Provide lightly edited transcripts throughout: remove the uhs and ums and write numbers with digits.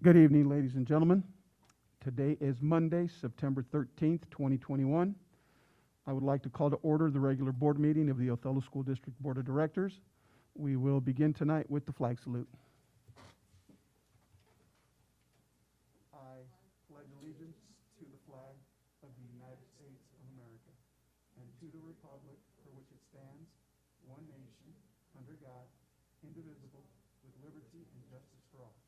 Good evening, ladies and gentlemen. Today is Monday, September 13th, 2021. I would like to call to order the regular board meeting of the Othello School District Board of Directors. We will begin tonight with the flag salute. I pledge allegiance to the flag of the United States of America and to the republic for which it stands, one nation, under God, indivisible, with liberty and justice for all.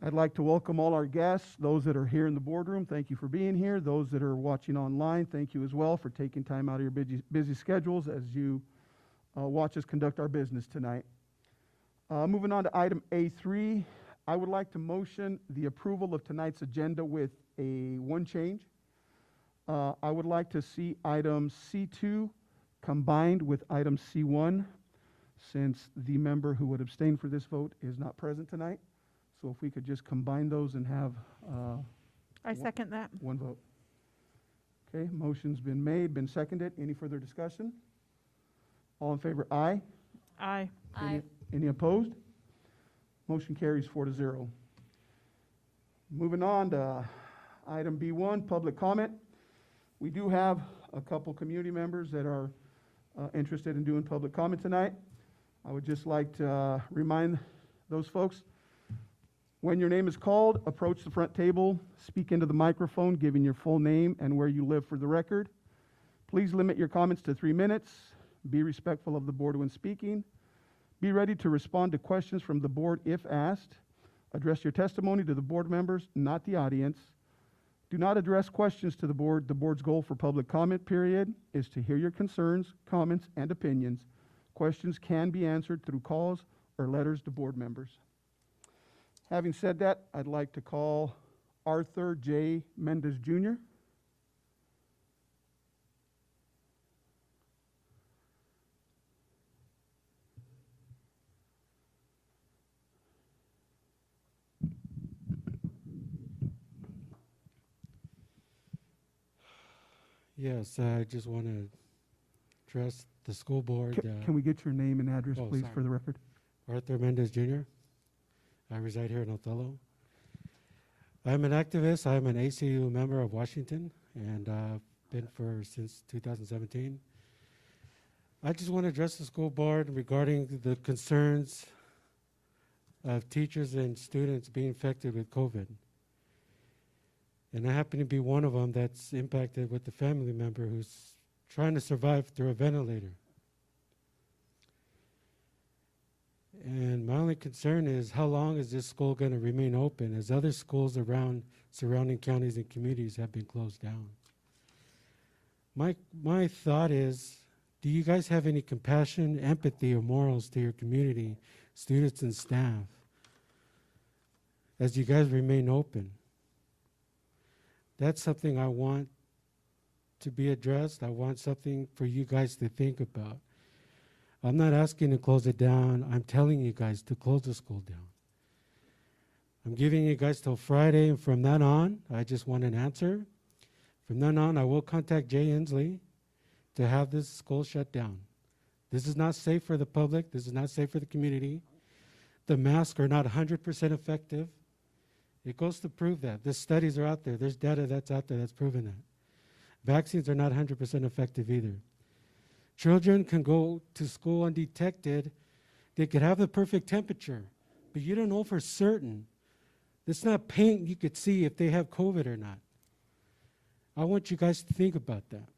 I'd like to welcome all our guests, those that are here in the boardroom, thank you for being here. Those that are watching online, thank you as well for taking time out of your busy schedules as you watch us conduct our business tonight. Moving on to item A3, I would like to motion the approval of tonight's agenda with one change. I would like to see item C2 combined with item C1, since the member who would abstain for this vote is not present tonight. So if we could just combine those and have I second that. one vote. Okay, motion's been made, been seconded. Any further discussion? All in favor, aye. Aye. Any opposed? Motion carries 4-0. Moving on to item B1, public comment. We do have a couple community members that are interested in doing public comment tonight. I would just like to remind those folks, when your name is called, approach the front table, speak into the microphone, giving your full name and where you live for the record. Please limit your comments to 3 minutes. Be respectful of the board when speaking. Be ready to respond to questions from the board if asked. Address your testimony to the board members, not the audience. Do not address questions to the board. The board's goal for public comment period is to hear your concerns, comments, and opinions. Questions can be answered through calls or letters to board members. Having said that, I'd like to call Arthur J. Mendez Jr. Yes, I just want to address the school board. Can we get your name and address, please, sorry. for the record? Arthur Mendez Jr. I reside here in Othello. I'm an activist. I'm an ACU member of Washington, and I've been since 2017. I just want to address the school board regarding the concerns of teachers and students being infected with COVID. And I happen to be one of them that's impacted with a family member who's trying to survive through a ventilator. And my only concern is, how long is this school going to remain open as other schools around surrounding counties and communities have been closed down? My thought is, do you guys have any compassion, empathy, or morals to your community, students and staff, as you guys remain open? That's something I want to be addressed. I want something for you guys to think about. I'm not asking to close it down. I'm telling you guys to close the school down. I'm giving you guys till Friday, and from then on, I just want an answer. From then on, I will contact Jay Inslee to have this school shut down. This is not safe for the public. This is not safe for the community. The masks are not 100% effective. It goes to prove that. The studies are out there. There's data that's out there that's proven that. Vaccines are not 100% effective either. Children can go to school undetected. They could have the perfect temperature, but you don't know for certain. It's not paint you could see if they have COVID or not. I want you guys to think about that.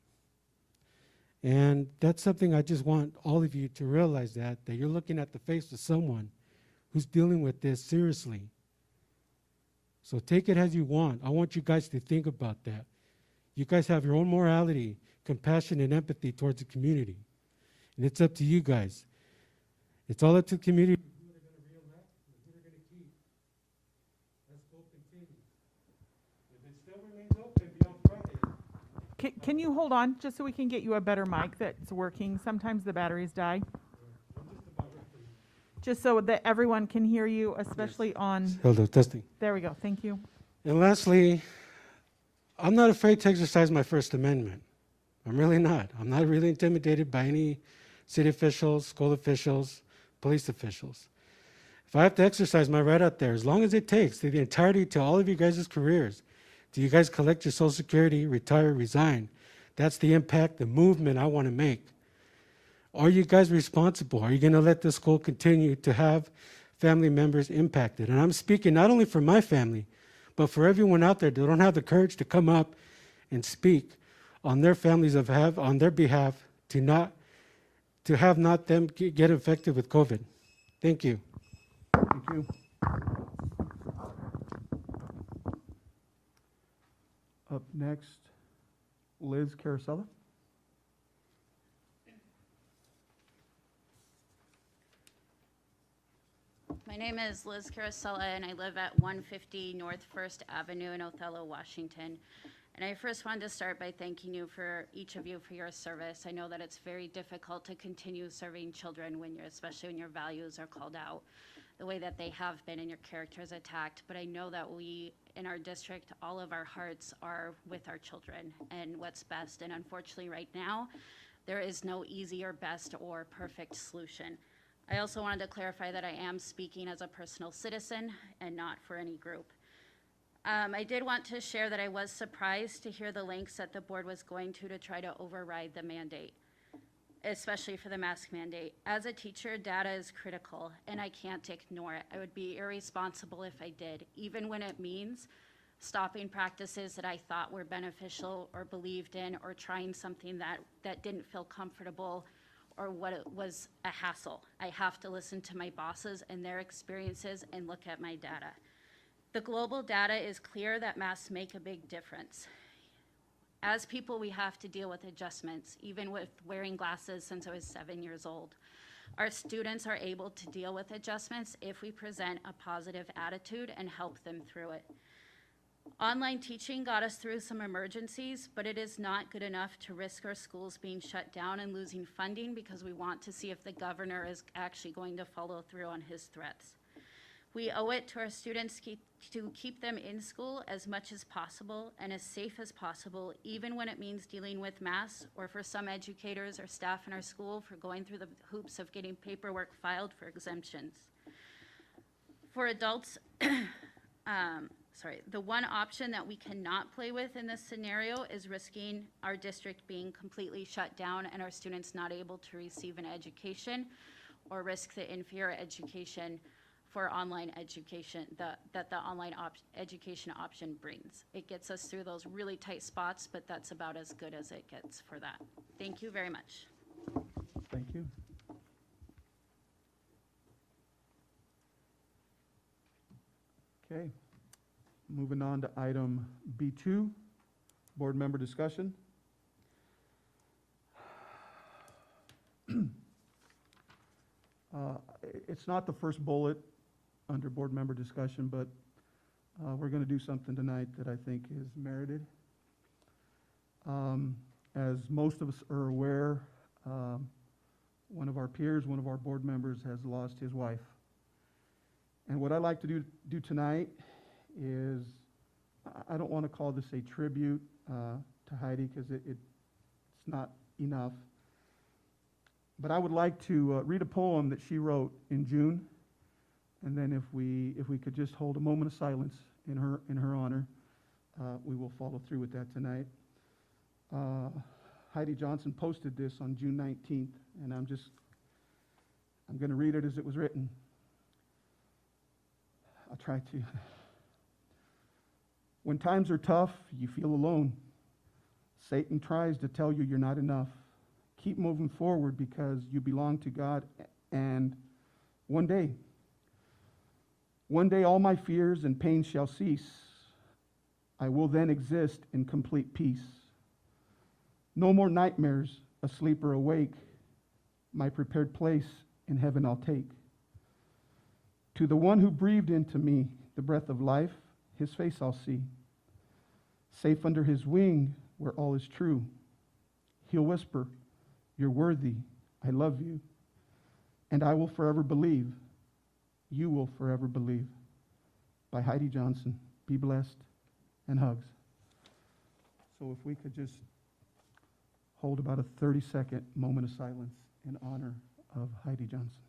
And that's something I just want all of you to realize, that you're looking at the face of someone who's dealing with this seriously. So take it as you want. I want you guys to think about that. You guys have your own morality, compassion, and empathy towards the community. And it's up to you guys. It's all up to the community. Who they're going to re-elect and who they're going to keep. Let's go continue. If it still remains open beyond Friday. Can you hold on just so we can get you a better mic that's working? Sometimes the batteries die. Just so that everyone can hear you, especially on... Hello, testing. There we go. Thank you. And lastly, I'm not afraid to exercise my First Amendment. I'm really not. I'm not really intimidated by any city officials, school officials, police officials. If I have to exercise my right out there, as long as it takes, to the entirety to all of you guys' careers, do you guys collect your Social Security, retire, resign? That's the impact, the movement I want to make. Are you guys responsible? Are you going to let the school continue to have family members impacted? And I'm speaking not only for my family, but for everyone out there that don't have the courage to come up and speak on their families on their behalf to have not them get infected with COVID. Thank you. Thank you. Up next, Liz Carosella. My name is Liz Carosella, and I live at 150 North First Avenue in Othello, Washington. And I first wanted to start by thanking you for each of you for your service. I know that it's very difficult to continue serving children especially when your values are called out the way that they have been and your character is attacked. But I know that we, in our district, all of our hearts are with our children and what's best. And unfortunately, right now, there is no easy or best or perfect solution. I also wanted to clarify that I am speaking as a personal citizen and not for any group. I did want to share that I was surprised to hear the lengths that the board was going to try to override the mandate, especially for the mask mandate. As a teacher, data is critical, and I can't ignore it. I would be irresponsible if I did, even when it means stopping practices that I thought were beneficial or believed in, or trying something that didn't feel comfortable or what it was a hassle. I have to listen to my bosses and their experiences and look at my data. The global data is clear that masks make a big difference. As people, we have to deal with adjustments, even with wearing glasses since I was 7 years old. Our students are able to deal with adjustments if we present a positive attitude and help them through it. Online teaching got us through some emergencies, but it is not good enough to risk our schools being shut down and losing funding because we want to see if the governor is actually going to follow through on his threats. We owe it to our students to keep them in school as much as possible and as safe as possible, even when it means dealing with masks, or for some educators or staff in our school for going through the hoops of getting paperwork filed for exemptions. For adults, the one option that we cannot play with in this scenario is risking our district being completely shut down and our students not able to receive an education, or risk the inferior education for online education that the online education option brings. It gets us through those really tight spots, but that's about as good as it gets for that. Thank you very much. Thank you. Okay, moving on to item B2, board member discussion. It's not the first bullet under board member discussion, but we're going to do something tonight that I think is merited. As most of us are aware, one of our peers, one of our board members has lost his wife. And what I'd like to do tonight is, I don't want to call this a tribute to Heidi, because it's not enough. But I would like to read a poem that she wrote in June, and then if we could just hold a moment of silence in her honor, we will follow through with that tonight. Heidi Johnson posted this on June 19th, and I'm going to read it as it was written. I'll try to. When times are tough, you feel alone. Satan tries to tell you you're not enough. Keep moving forward because you belong to God, and one day all my fears and pains shall cease. I will then exist in complete peace. No more nightmares, asleep or awake. My prepared place in heaven I'll take. To the one who breathed into me the breath of life, his face I'll see. Safe under his wing where all is true. He'll whisper, "You're worthy, I love you, and I will forever believe. You will forever believe." By Heidi Johnson. Be blessed, and hugs. So if we could just hold about a 30-second moment of silence in honor of Heidi Johnson.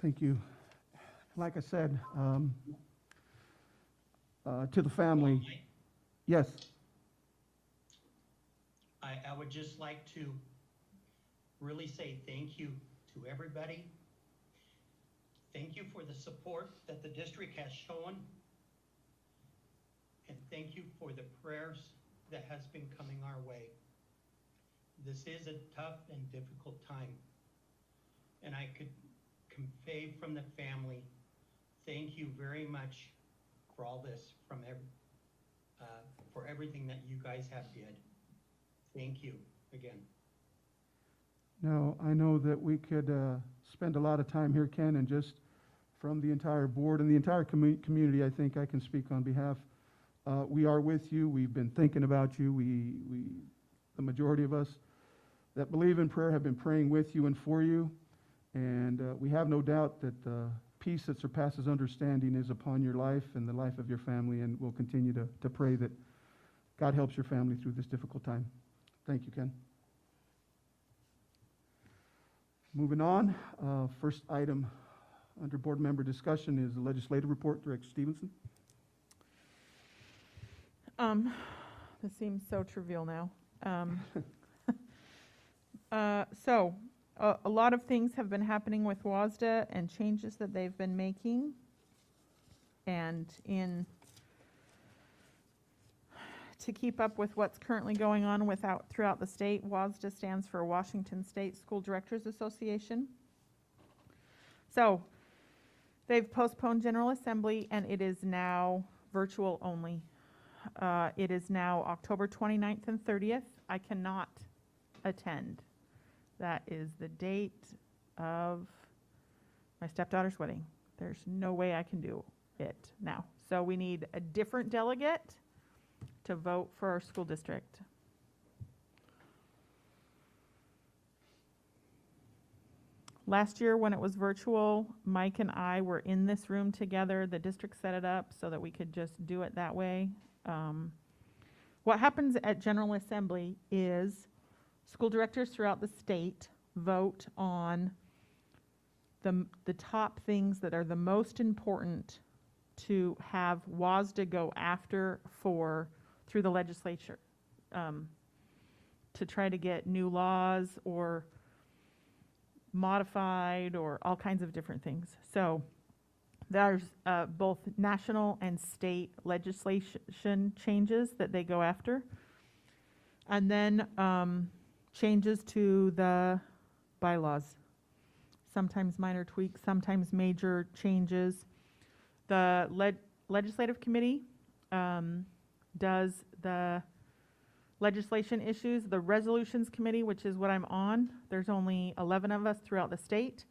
Thank you. Like I said, to the family, yes, I would just like to really say thank you to everybody. Thank you for the support that the district has shown. And thank you for the prayers that has been coming our way. This is a tough and difficult time. And I could convey from the family, thank you very much for all this, for everything that you guys have did. Thank you again. no, I know that we could spend a lot of time here, Ken, and just from the entire board and the entire community, I think I can speak on behalf. We are with you. We've been thinking about you. The majority of us that believe in prayer have been praying with you and for you. And we have no doubt that the peace that surpasses understanding is upon your life and the life of your family, and we'll continue to pray that God helps your family through this difficult time. Thank you, Ken. Moving on, first item under board member discussion is the legislative report. Director Stevenson. This seems so trivial now. A lot of things have been happening with WASDA and changes that they've been making. And to keep up with what's currently going on throughout the state, WASDA stands for Washington State School Directors Association. So they've postponed General Assembly, and it is now virtual only. It is now October 29th and 30th. I cannot attend. That is the date of my stepdaughter's wedding. There's no way I can do it now. So we need a different delegate to vote for our school district. Last year when it was virtual, Mike and I were in this room together. The district set it up so that we could just do it that way. What happens at General Assembly is school directors throughout the state vote on the top things that are the most important to have WASDA go after through the legislature to try to get new laws or modified or all kinds of different things. So there's both national and state legislation changes that they go after. And then changes to the bylaws. Sometimes minor tweaks, sometimes major changes. The legislative committee does the legislation issues. The resolutions committee, which is what I'm on, there's only 11 of us throughout the state.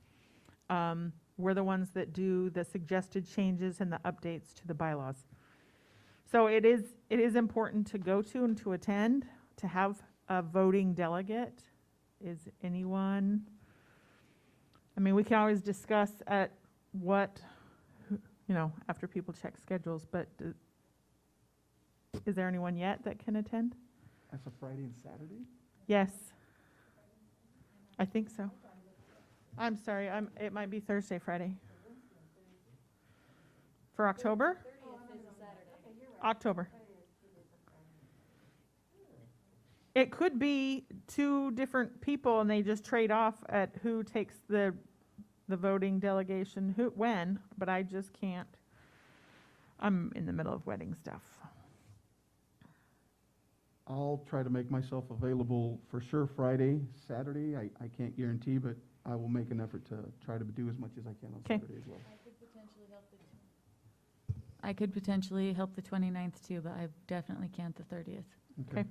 We're the ones that do the suggested changes and the updates to the bylaws. So it is important to go to and to attend, to have a voting delegate. Is anyone, I mean, we can always discuss at what, after people check schedules, but is there anyone yet that can attend? That's a Friday and Saturday? Yes. I think so. I'm sorry, it might be Thursday, Friday. For October? October. It could be two different people and they just trade off at who takes the voting delegation, when, but I just can't. I'm in the middle of wedding stuff. I'll try to make myself available for sure Friday, Saturday. I can't guarantee, but I will make an effort to try to do as much as I can on Saturday as well. I could potentially help the 29th too, but I definitely can't the 30th. Okay.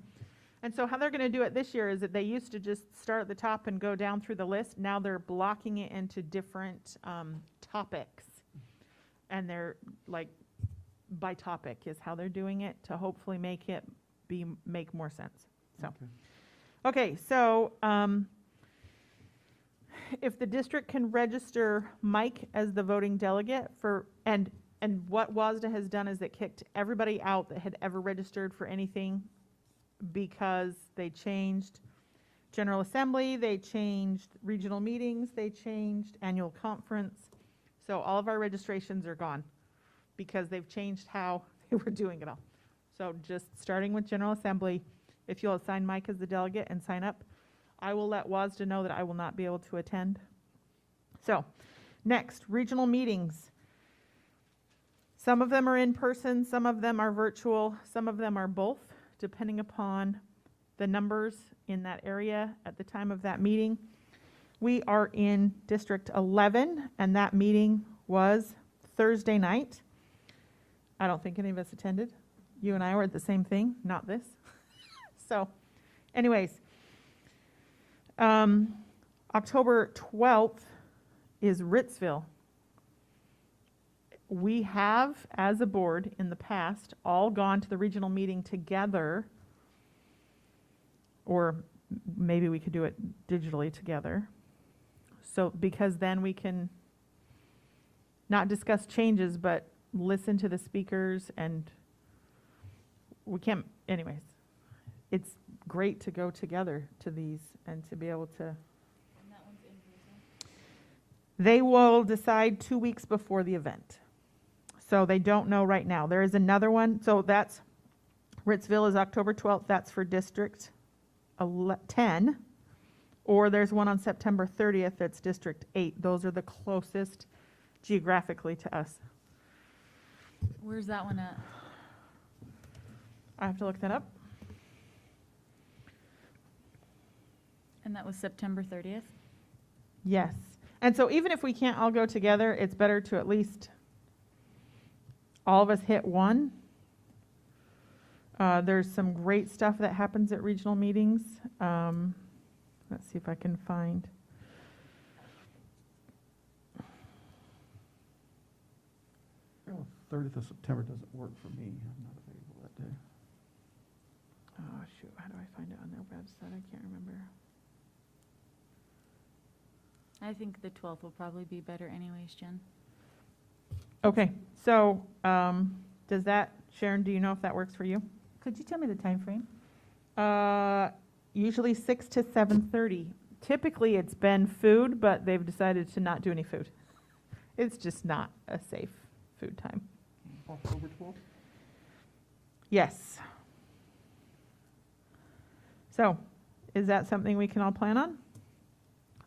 And so how they're going to do it this year is that they used to just start at the top and go down through the list. Now they're blocking it into different topics. And they're like by topic is how they're doing it to hopefully make it make more sense. So, okay, so if the district can register Mike as the voting delegate and what WASDA has done is it kicked everybody out that had ever registered for anything because they changed General Assembly, they changed regional meetings, they changed annual conference. So all of our registrations are gone because they've changed how they were doing it all. So just starting with General Assembly, if you'll assign Mike as the delegate and sign up, I will let WASDA know that I will not be able to attend. So, next, regional meetings. Some of them are in person, some of them are virtual, some of them are both, depending upon the numbers in that area at the time of that meeting. We are in District 11, and that meeting was Thursday night. I don't think any of us attended. You and I were at the same thing, not this. So, anyways, October 12th is Ritzville. We have, as a board in the past, all gone to the regional meeting together, or maybe we could do it digitally together. So, because then we can not discuss changes, but listen to the speakers, and we can't, anyways. It's great to go together to these and to be able to. And that one's in person? They will decide 2 weeks before the event. So they don't know right now. There is another one. So that's, Ritzville is October 12th. That's for District 10. Or there's one on September 30th. That's District 8. Those are the closest geographically to us. Where's that one at? I have to look that up. And that was September 30th? Yes. And so even if we can't all go together, it's better to at least all of us hit one. There's some great stuff that happens at regional meetings. Let's see if I can find. Well, 30th of September doesn't work for me. I'm not available that day. Oh, shoot. How do I find it on their website? I can't remember. I think the 12th will probably be better anyways, Jen. Okay. So does that, Sharon, do you know if that works for you? Could you tell me the time frame? Usually 6 to 7:30. Typically, it's been food, but they've decided to not do any food. It's just not a safe food time. October 12th? Yes. So, is that something we can all plan on?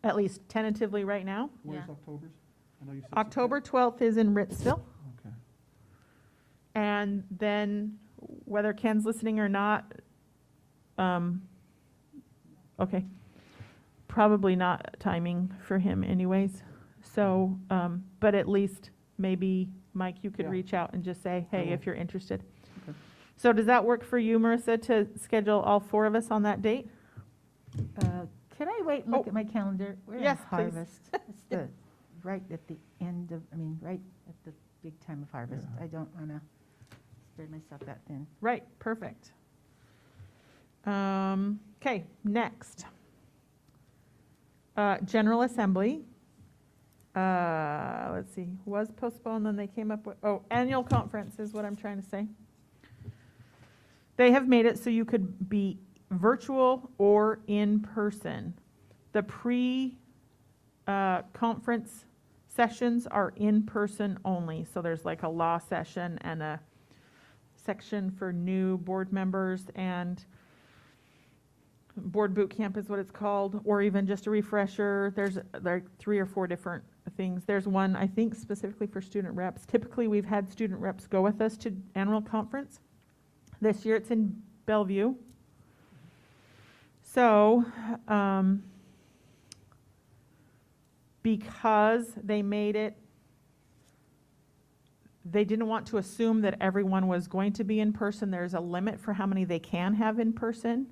At least tentatively right now? Where's Yeah. October's? I know you said October 12th is in Ritzville. Okay. And then, whether Ken's listening or not, okay, probably not timing for him anyways. So, but at least maybe, Mike, you could Yeah. reach out and just say, hey, will. if you're interested. Okay. So does that work for you, Marissa, to schedule all 4 of us on that date? Can I wait and look Oh. at my calendar? We're in Yes, please. harvest. It's the, right at the end of, right at the big time of harvest. Yeah. I don't want to spread myself that thin. Right, perfect. Okay, next. General Assembly. Let's see, was postponed, then they came up with, annual conference is what I'm trying to say. They have made it so you could be virtual or in person. The pre-conference sessions are in person only. So there's like a law session and a section for new board members, and board boot camp is what it's called, or even just a refresher. There are 3 or 4 different things. There's one, I think, specifically for student reps. Typically, we've had student reps go with us to annual conference. This year, it's in Bellevue. So, because they made it, they didn't want to assume that everyone was going to be in person. There's a limit for how many they can have in person.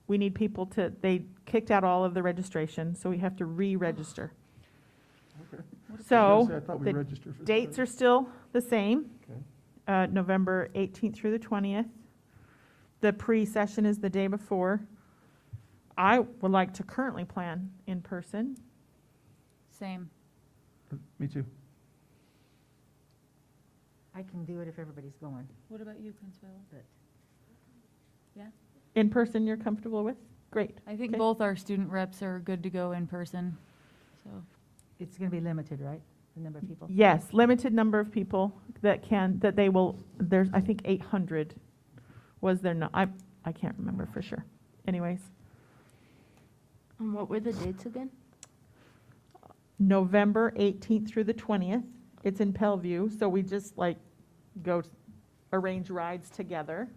We need people to, they kicked out all of the registration, so we have to re-register. Okay. So, I thought we the registered for the dates 30th. are still the same, Okay. November 18th through the 20th. The pre-session is the day before. I would like to currently plan in person. Same. Me too. I can do it if everybody's going, What about you, Consuelo? but In person, you're comfortable with? Great. I think Okay. both our student reps are good to go in person, so. it's going to be limited, right? the number of people? Yes, limited number of people that they will, there's, I think 800 was there, no, I can't remember for sure. Anyways, And what were the dates again? November 18th through the 20th. It's in Pellevue, so we just like arrange rides together.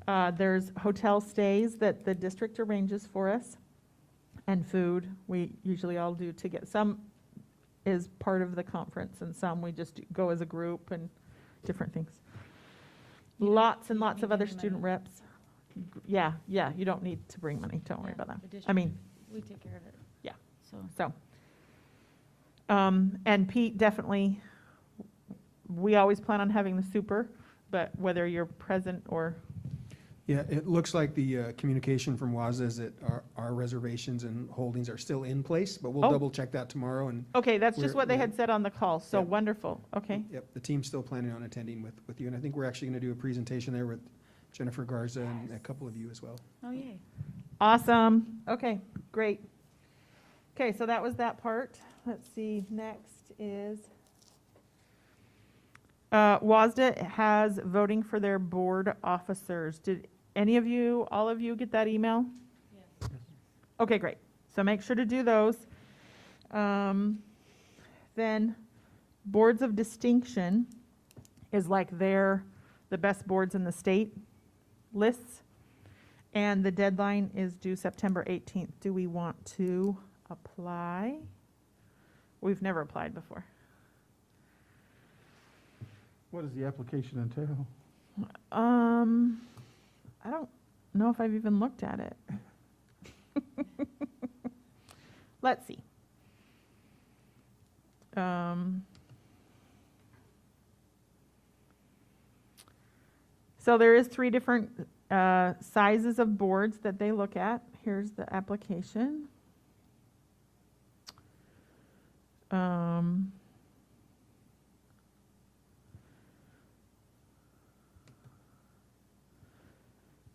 There's hotel stays that the district arranges for us, and food. We usually all do to get, some is part of the conference, and some we just go as a group and different things. You don't- Lots and you don't lots of need other any student money. reps. Yeah, you don't need to bring money, don't worry Yeah, about that. the I mean, district, we take care of it. Yeah. So, so. And Pete, definitely, we always plan on having the super, but whether you're present or, Yeah, it looks like the communication from WASDA is that our reservations and holdings are still in place, but we'll Oh. double check that tomorrow. And okay, that's just We're- what they we're- had said on the call, so Yeah. wonderful, okay. Yep, the team's still planning on attending with you. And I think we're actually going to do a presentation there with Jennifer Garza and a couple of you as well. oh, yay. Awesome, okay, great. Okay, so that was that part. Let's see, next is, WASDA has voting for their board officers. Did any of you, all of you get that email? Yes. Okay, great. So make sure to do those. Then boards of distinction is like the best boards in the state lists. And the deadline is due September 18th. Do we want to apply? We've never applied before. What does the application entail? I don't know if I've even looked at it. Let's see. So there is 3 different sizes of boards that they look at. Here's the application.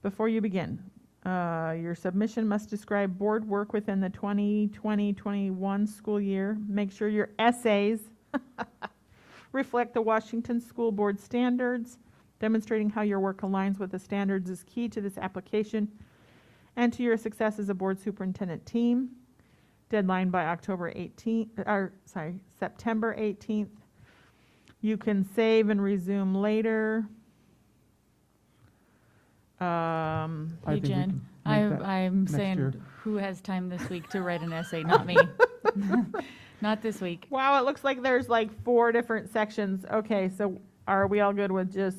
Before you begin, your submission must describe board work within the 2020-21 school year. Make sure your essays reflect the Washington School Board standards. Demonstrating how your work aligns with the standards is key to this application and to your success as a board superintendent team. Deadline by September 18th. You can save and resume later. Hey, think we Jen, can make that I'm next saying, year. who has time this week to write an essay? Not me. Not this week. Wow, it looks like there's like 4 different sections. Okay, so are we all good with just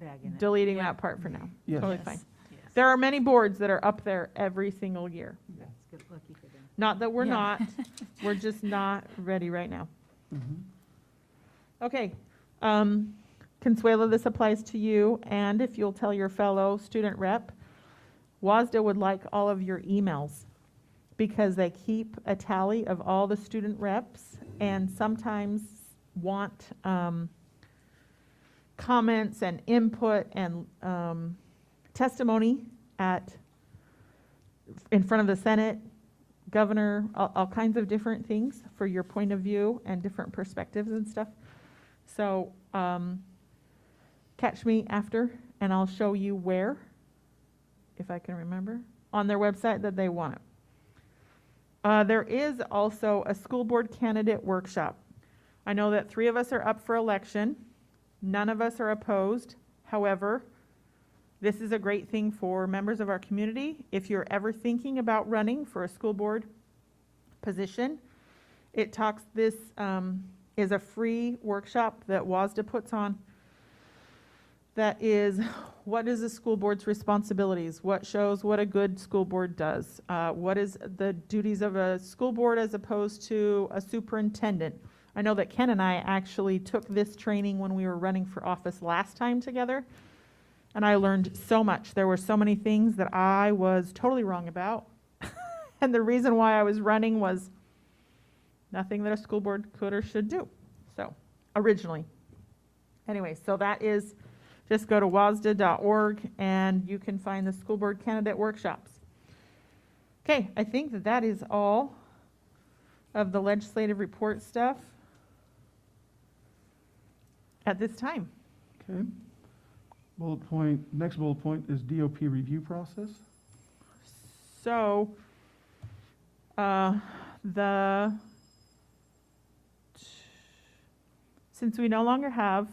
Bagging it. deleting Yeah. that part for now? Yes. Totally Yes. fine. Yes. There are many boards that are up there every single year. That's good, lucky for them. Not that we're Yeah. not, we're just not ready right now. Mhm. Okay, Consuelo, this applies to you, and if you'll tell your fellow student rep, WASDA would like all of your emails because they keep a tally of all the student reps and sometimes want comments and input and testimony in front of the Senate, governor, all kinds of different things for your point of view and different perspectives and stuff. So catch me after and I'll show you where, if I can remember, on their website that they want it. There is also a school board candidate workshop. I know that 3 of us are up for election. None of us are opposed. However, this is a great thing for members of our community. If you're ever thinking about running for a school board position, this is a free workshop that WASDA puts on. That is, what is the school board's responsibilities? What shows what a good school board does? What is the duties of a school board as opposed to a superintendent? I know that Ken and I actually took this training when we were running for office last time together, and I learned so much. There were so many things that I was totally wrong about. And the reason why I was running was nothing that a school board could or should do. So, originally. Anyway, so that is, just go to wasda.org and you can find the school board candidate workshops. Okay, I think that is all of the legislative report stuff. at this time. Okay. Next bullet point is DOP review process. So, since we no longer have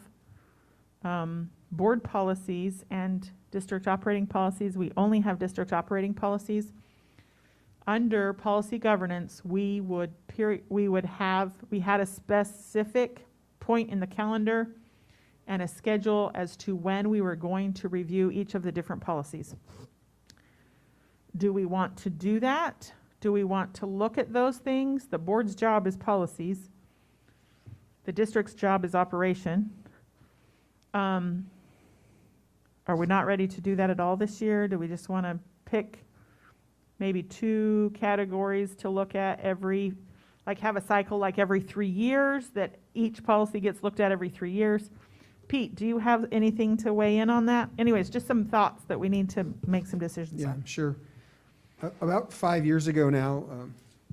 board policies and district operating policies, we only have district operating policies. Under policy governance, we had a specific point in the calendar and a schedule as to when we were going to review each of the different policies. Do we want to do that? Do we want to look at those things? The board's job is policies. The district's job is operation. Are we not ready to do that at all this year? Do we just want to pick maybe 2 categories to look at have a cycle like every 3 years, that each policy gets looked at every 3 years? Pete, do you have anything to weigh in on that? Anyways, just some thoughts that we need to make some decisions Yeah, on. sure. About 5 years ago now,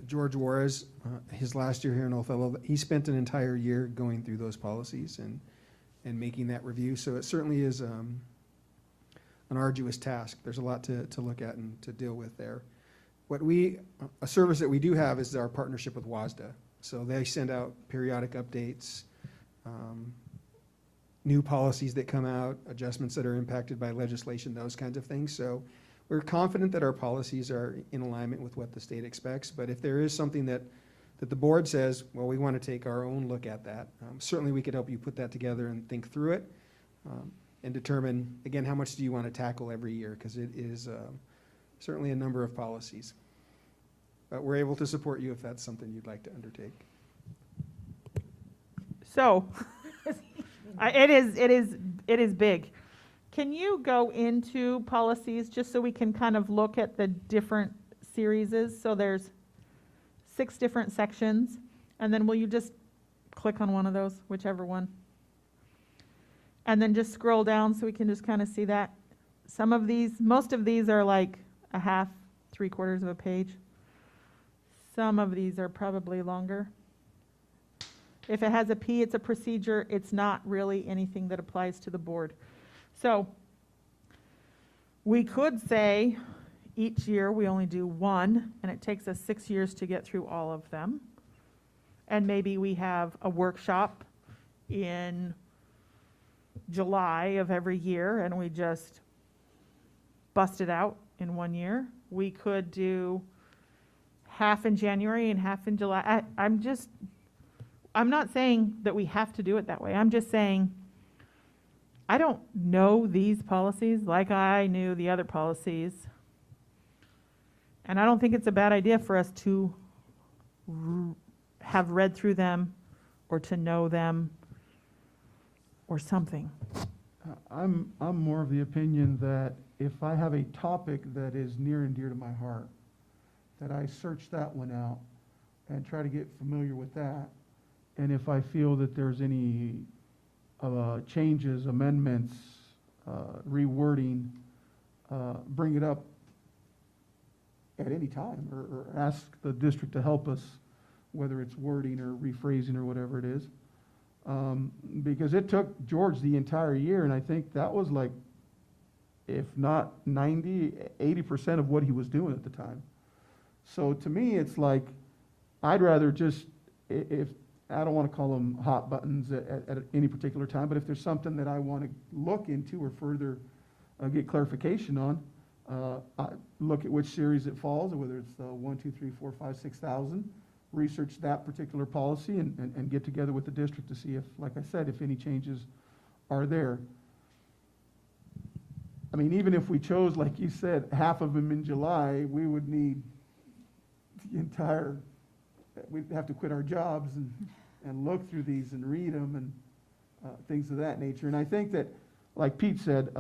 George Juarez, his last year here in Othello, he spent an entire year going through those policies and making that review. So it certainly is an arduous task. There's a lot to look at and to deal with there. A service that we do have is our partnership with WASDA. So they send out periodic updates, new policies that come out, adjustments that are impacted by legislation, those kinds of things. So we're confident that our policies are in alignment with what the state expects. But if there is something that the board says, well, we want to take our own look at that, certainly we could help you put that together and think through it and determine, again, how much do you want to tackle every year, because it is certainly a number of policies. But we're able to support you if that's something you'd like to undertake. So, it is big. Can you go into policies just so we can kind of look at the different series? So there's 6 different sections, and then will you just click on one of those, whichever one? And then just scroll down so we can just kind of see that. Most of these are like a half, 3/4 of a page. Some of these are probably longer. If it has a P, it's a procedure. It's not really anything that applies to the board. So we could say each year we only do 1, and it takes us 6 years to get through all of them. And maybe we have a workshop in July of every year, and we just bust it out in 1 year. We could do half in January and half in July. I'm not saying that we have to do it that way. I'm just saying I don't know these policies like I knew the other policies. And I don't think it's a bad idea for us to have read through them or to know them or something. I'm more of the opinion that if I have a topic that is near and dear to my heart, that I search that one out and try to get familiar with that. And if I feel that there's any changes, amendments, rewording, bring it up at any time or ask the district to help us, whether it's wording or rephrasing or whatever it is. Because it took George the entire year, and I think that was like, if not 90, 80% of what he was doing at the time. So to me, it's like, I'd rather just, if I don't want to call them hot buttons at any particular time, but if there's something that I want to look into or further get clarification on, I look at which series it falls, or whether it's 1, 2, 3, 4, 5, 6,000, research that particular policy and get together with the district to see if, like I said, if any changes are there. I mean, even if we chose, like you said, half of them in July, we would need the entire, we'd have to quit our jobs and look through these and read them and things of that nature. And I think that, like Pete said,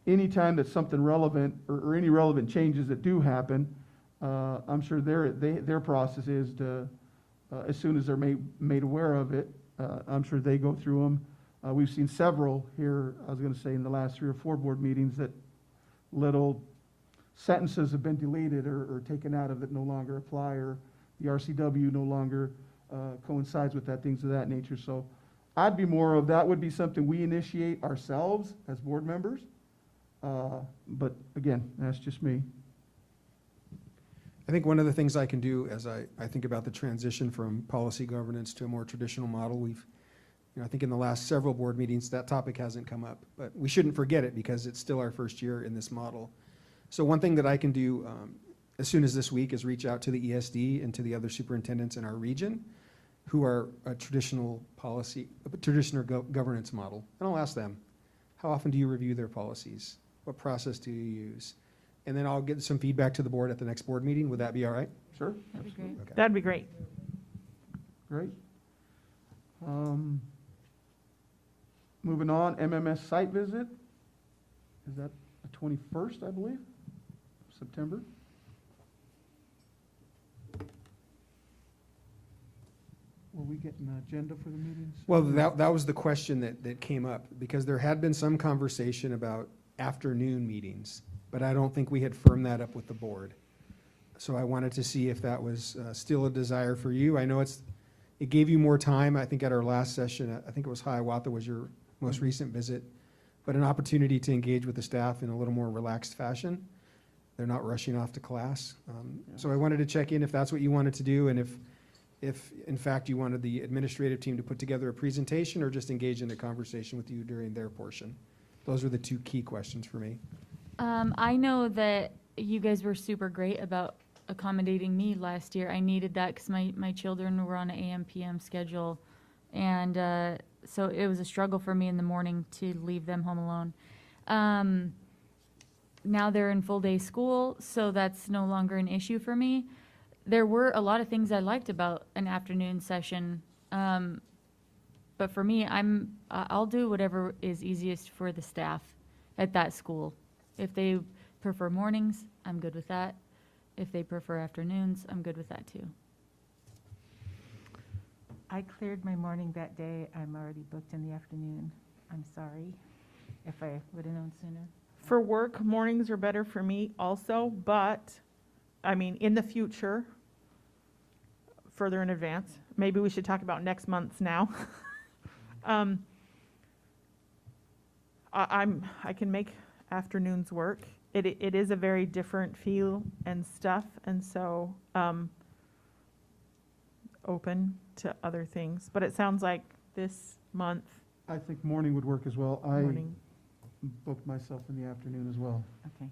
anytime that something relevant or any relevant changes that do happen, I'm sure their process is to, as soon as they're made aware of it, I'm sure they go through them. We've seen several here, I was going to say in the last 3 or 4 board meetings, that little sentences have been deleted or taken out of it, no longer apply, or the RCW no longer coincides with that, things of that nature. So I'd be more of, that would be something we initiate ourselves as board members. But again, that's just me. I think one of the things I can do as I think about the transition from policy governance to a more traditional model, I think in the last several board meetings, that topic hasn't come up, but we shouldn't forget it because it's still our first year in this model. So one thing that I can do as soon as this week is reach out to the ESD and to the other superintendents in our region who are a traditional governance model. And I'll ask them, how often do you review their policies? What process do you use? And then I'll get some feedback to the board at the next board meeting. Would that be all right? Sure? That'd be great. Okay. That'd be great. Great. Moving on, MMS site visit. Is that the 21st, I believe, September? Will we get an agenda for the meetings? Well, that was the question that came up, because there had been some conversation about afternoon meetings, but I don't think we had firmed that up with the board. So I wanted to see if that was still a desire for you. I know it gave you more time. I think at our last session, I think it was Hiawatha was your most recent visit, but an opportunity to engage with the staff in a little more relaxed fashion. They're not rushing off to class. So I wanted to check in if that's what you wanted to do, and if in fact you wanted the administrative team to put together a presentation or just engage in a conversation with you during their portion. Those are the two key questions for me. I know that you guys were super great about accommodating me last year. I needed that because my children were on an AM PM schedule, and so it was a struggle for me in the morning to leave them home alone. Now they're in full day school, so that's no longer an issue for me. There were a lot of things I liked about an afternoon session, but for me, I'll do whatever is easiest for the staff at that school. If they prefer mornings, I'm good with that. If they prefer afternoons, I'm good with that too. I cleared my morning that day. I'm already booked in the afternoon. I'm sorry if I would have known sooner. For work, mornings are better for me also, but, I mean, in the future, further in advance, maybe we should talk about next month's now. I can make afternoons work. It is a very different feel and stuff, and so, open to other things. But it sounds like this month, I think morning would work as well. morning. I booked myself in the afternoon as well. Okay,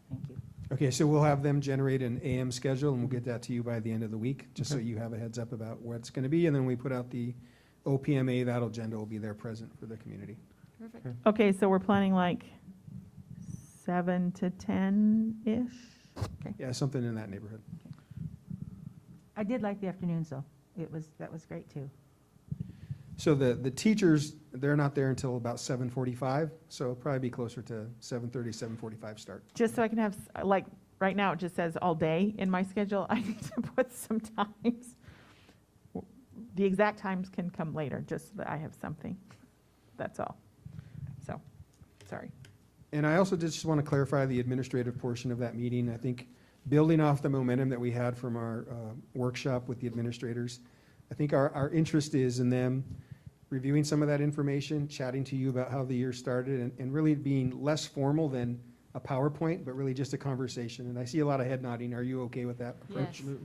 thank you. Okay, so we'll have them generate an AM schedule, and we'll get that to you by the end of the week, just so Okay. you have a heads up about where it's going to be. And then we put out the OPMA, that agenda will be there present for the community. Perfect. Okay, so we're planning like 7 to 10-ish? Yeah, something in that neighborhood. I did like the afternoons, though. That was great, too. So the teachers, they're not there until about 7:45, so it'll probably be closer to 7:30, 7:45 start. Just so I can have, like, right now it just says all day in my schedule. I need to put some times. The exact times can come later, just so that I have something. That's all. So, sorry. And I also just want to clarify the administrative portion of that meeting. I think building off the momentum that we had from our workshop with the administrators, I think our interest is in them reviewing some of that information, chatting to you about how the year started, and really being less formal than a PowerPoint, but really just a conversation. And I see a lot of head nodding. Are you okay with that approach? Yes.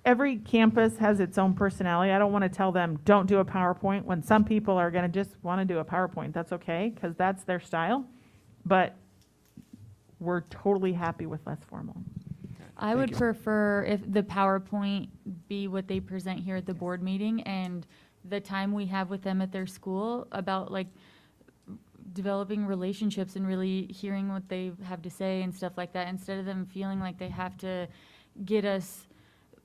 Every campus has its own personality. I don't want to tell them, don't do a PowerPoint, when some people are going to just want to do a PowerPoint. That's okay, because that's their style. But we're totally happy with less formal. I Thank would you. prefer if the PowerPoint be what they present here at the board meeting, and the time we have with them at their school about like developing relationships and really hearing what they have to say and stuff like that, instead of them feeling like they have to get us,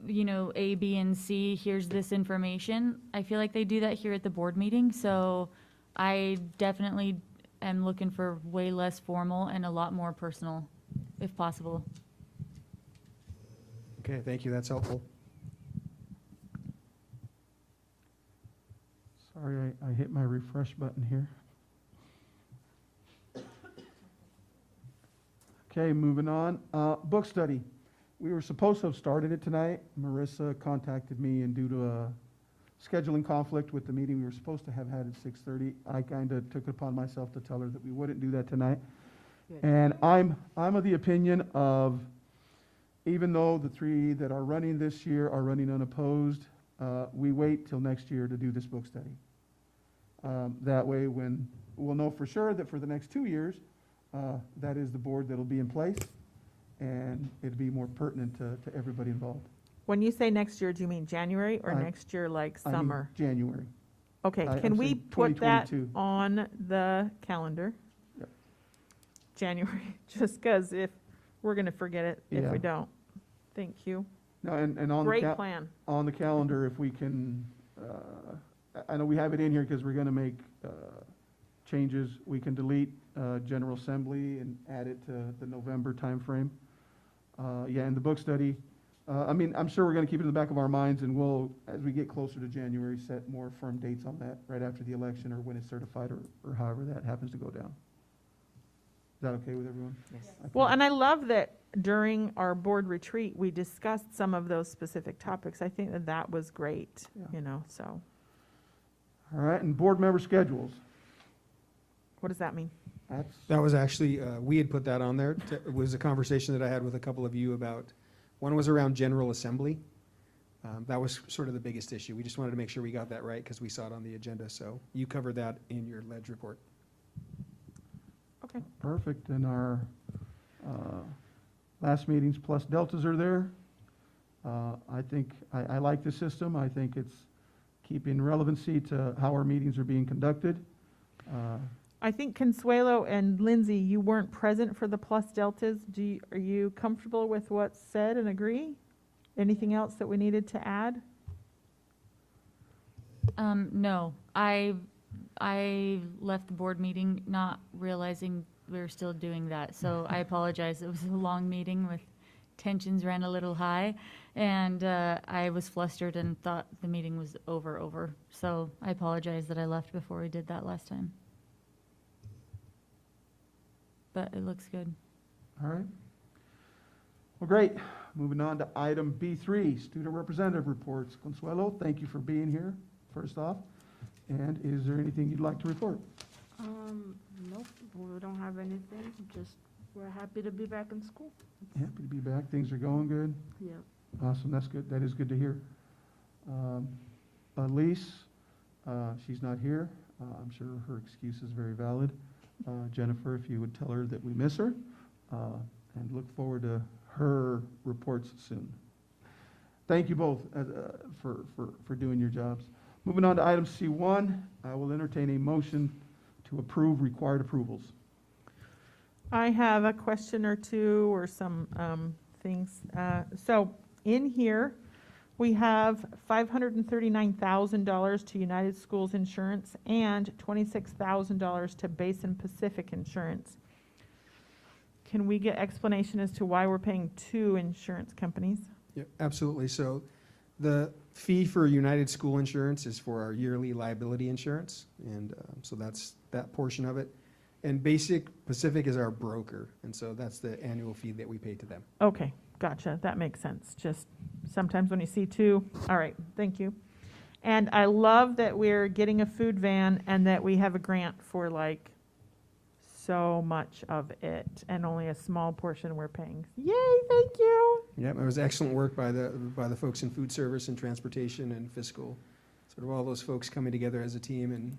A, B, and C, here's this information. I feel like they do that here at the board meeting, so I definitely am looking for way less formal and a lot more personal, if possible. Okay, thank you. That's helpful. Sorry, I hit my refresh button here. Okay, moving on. Book study. We were supposed to have started it tonight. Marissa contacted me, and due to a scheduling conflict with the meeting we were supposed to have had at 6:30. I kind of took it upon myself to tell her that we wouldn't do that tonight. Good. And I'm of the opinion of, even though the 3 that are running this year are running unopposed, we wait till next year to do this book study. That way, when we'll know for sure that for the next 2 years, that is the board that'll be in place, and it'd be more pertinent to everybody involved. When you say next year, do you mean January or I- next year, like I mean, summer? January. Okay, I'm can we saying put that 2022. on the calendar? Yep. January, just because if, we're gonna forget it if Yeah. we don't. Thank you. No, and on the Great plan. on the calendar, if we can, I know we have it in here because we're going to make changes. We can delete General Assembly and add it to the November timeframe. Yeah, and the book study, I mean, I'm sure we're going to keep it in the back of our minds, and we'll, as we get closer to January, set more firm dates on that right after the election or when it's certified or however that happens to go down. Is that okay with everyone? Yes. Well, and I love that during our board retreat, we discussed some of those specific topics. I think that that was great, Yeah. you know, so All right, and board member schedules. what does that mean? That was actually, we had put that on there. It was a conversation that I had with a couple of you about, one was around General Assembly. That was sort of the biggest issue. We just wanted to make sure we got that right because we saw it on the agenda. So you covered that in your ledge report. Okay. Perfect, and our last meetings plus deltas are there. I think, I like the system. I think it's keeping relevancy to how our meetings are being conducted. I think Consuelo and Lindsay, you weren't present for the plus deltas. Are you comfortable with what's said and agree? Anything else that we needed to add? No, I left the board meeting not realizing we were still doing that, so I apologize. It was a long meeting with tensions ran a little high, and I was flustered and thought the meeting was over. So I apologize that I left before we did that last time. But it looks good. All right. Well, great. Moving on to item B3, student representative reports. Consuelo, thank you for being here, first off. And is there anything you'd like to report? Nope, we don't have anything, just we're happy to be back in school. Happy to be back. Things are going good. Yep. Awesome. That's good. That is good to hear. Elise, she's not here. I'm sure her excuse is very valid. Jennifer, if you would tell her that we miss her, and look forward to her reports soon. Thank you both for doing your jobs. Moving on to item C1, I will entertain a motion to approve required approvals. I have a question or two or some things. So in here, we have $539,000 to United Schools Insurance and $26,000 to Basin Pacific Insurance. Can we get explanation as to why we're paying 2 insurance companies? Yeah, absolutely. So the fee for United School Insurance is for our yearly liability insurance, and so that's that portion of it. And Basic Pacific is our broker, and so that's the annual fee that we pay to them. Okay, gotcha. That makes sense. Just sometimes when you see 2, all right, thank you. And I love that we're getting a food van and that we have a grant for like so much of it and only a small portion we're paying. Yay, thank you. Yeah, it was excellent work by the folks in food service and transportation and fiscal, sort of all those folks coming together as a team and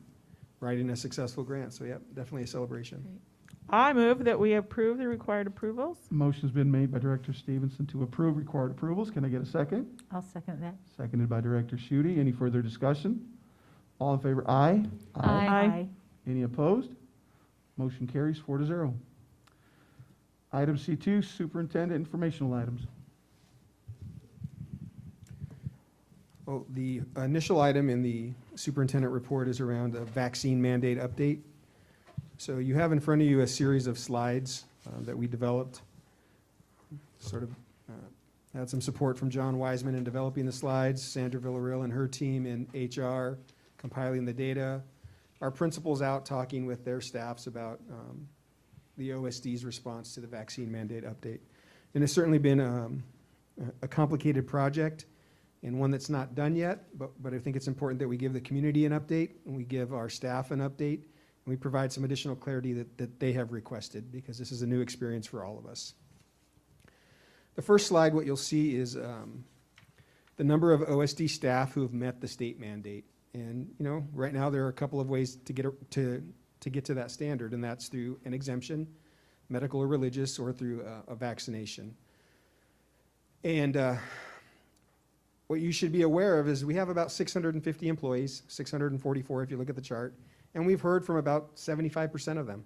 writing a successful grant. So yeah, definitely a celebration. Great. I move that we approve the required approvals. Motion's been made by Director Stevenson to approve required approvals. Can I get a second? I'll second that. Seconded by Director Schutte. Any further discussion? All in favor, aye. Aye. Any opposed? Motion carries 4-0. Item C2, Superintendent Informational Items. Well, the initial item in the superintendent report is around a vaccine mandate update. So you have in front of you a series of slides that we developed. Sort of had some support from John Wiseman in developing the slides, Sandra Villarreal and her team in HR compiling the data, our principals out talking with their staffs about the OSD's response to the vaccine mandate update. And it's certainly been a complicated project. and one that's not done yet, but I think it's important that we give the community an update, and we give our staff an update, and we provide some additional clarity that they have requested, because this is a new experience for all of us. The first slide, what you'll see is the number of OSD staff who have met the state mandate. And, you know, right now there are a couple of ways to get to that standard, and that's through an exemption, medical or religious, or through a vaccination. And what you should be aware of is we have about 650 employees, 644 if you look at the chart, and we've heard from about 75% of them.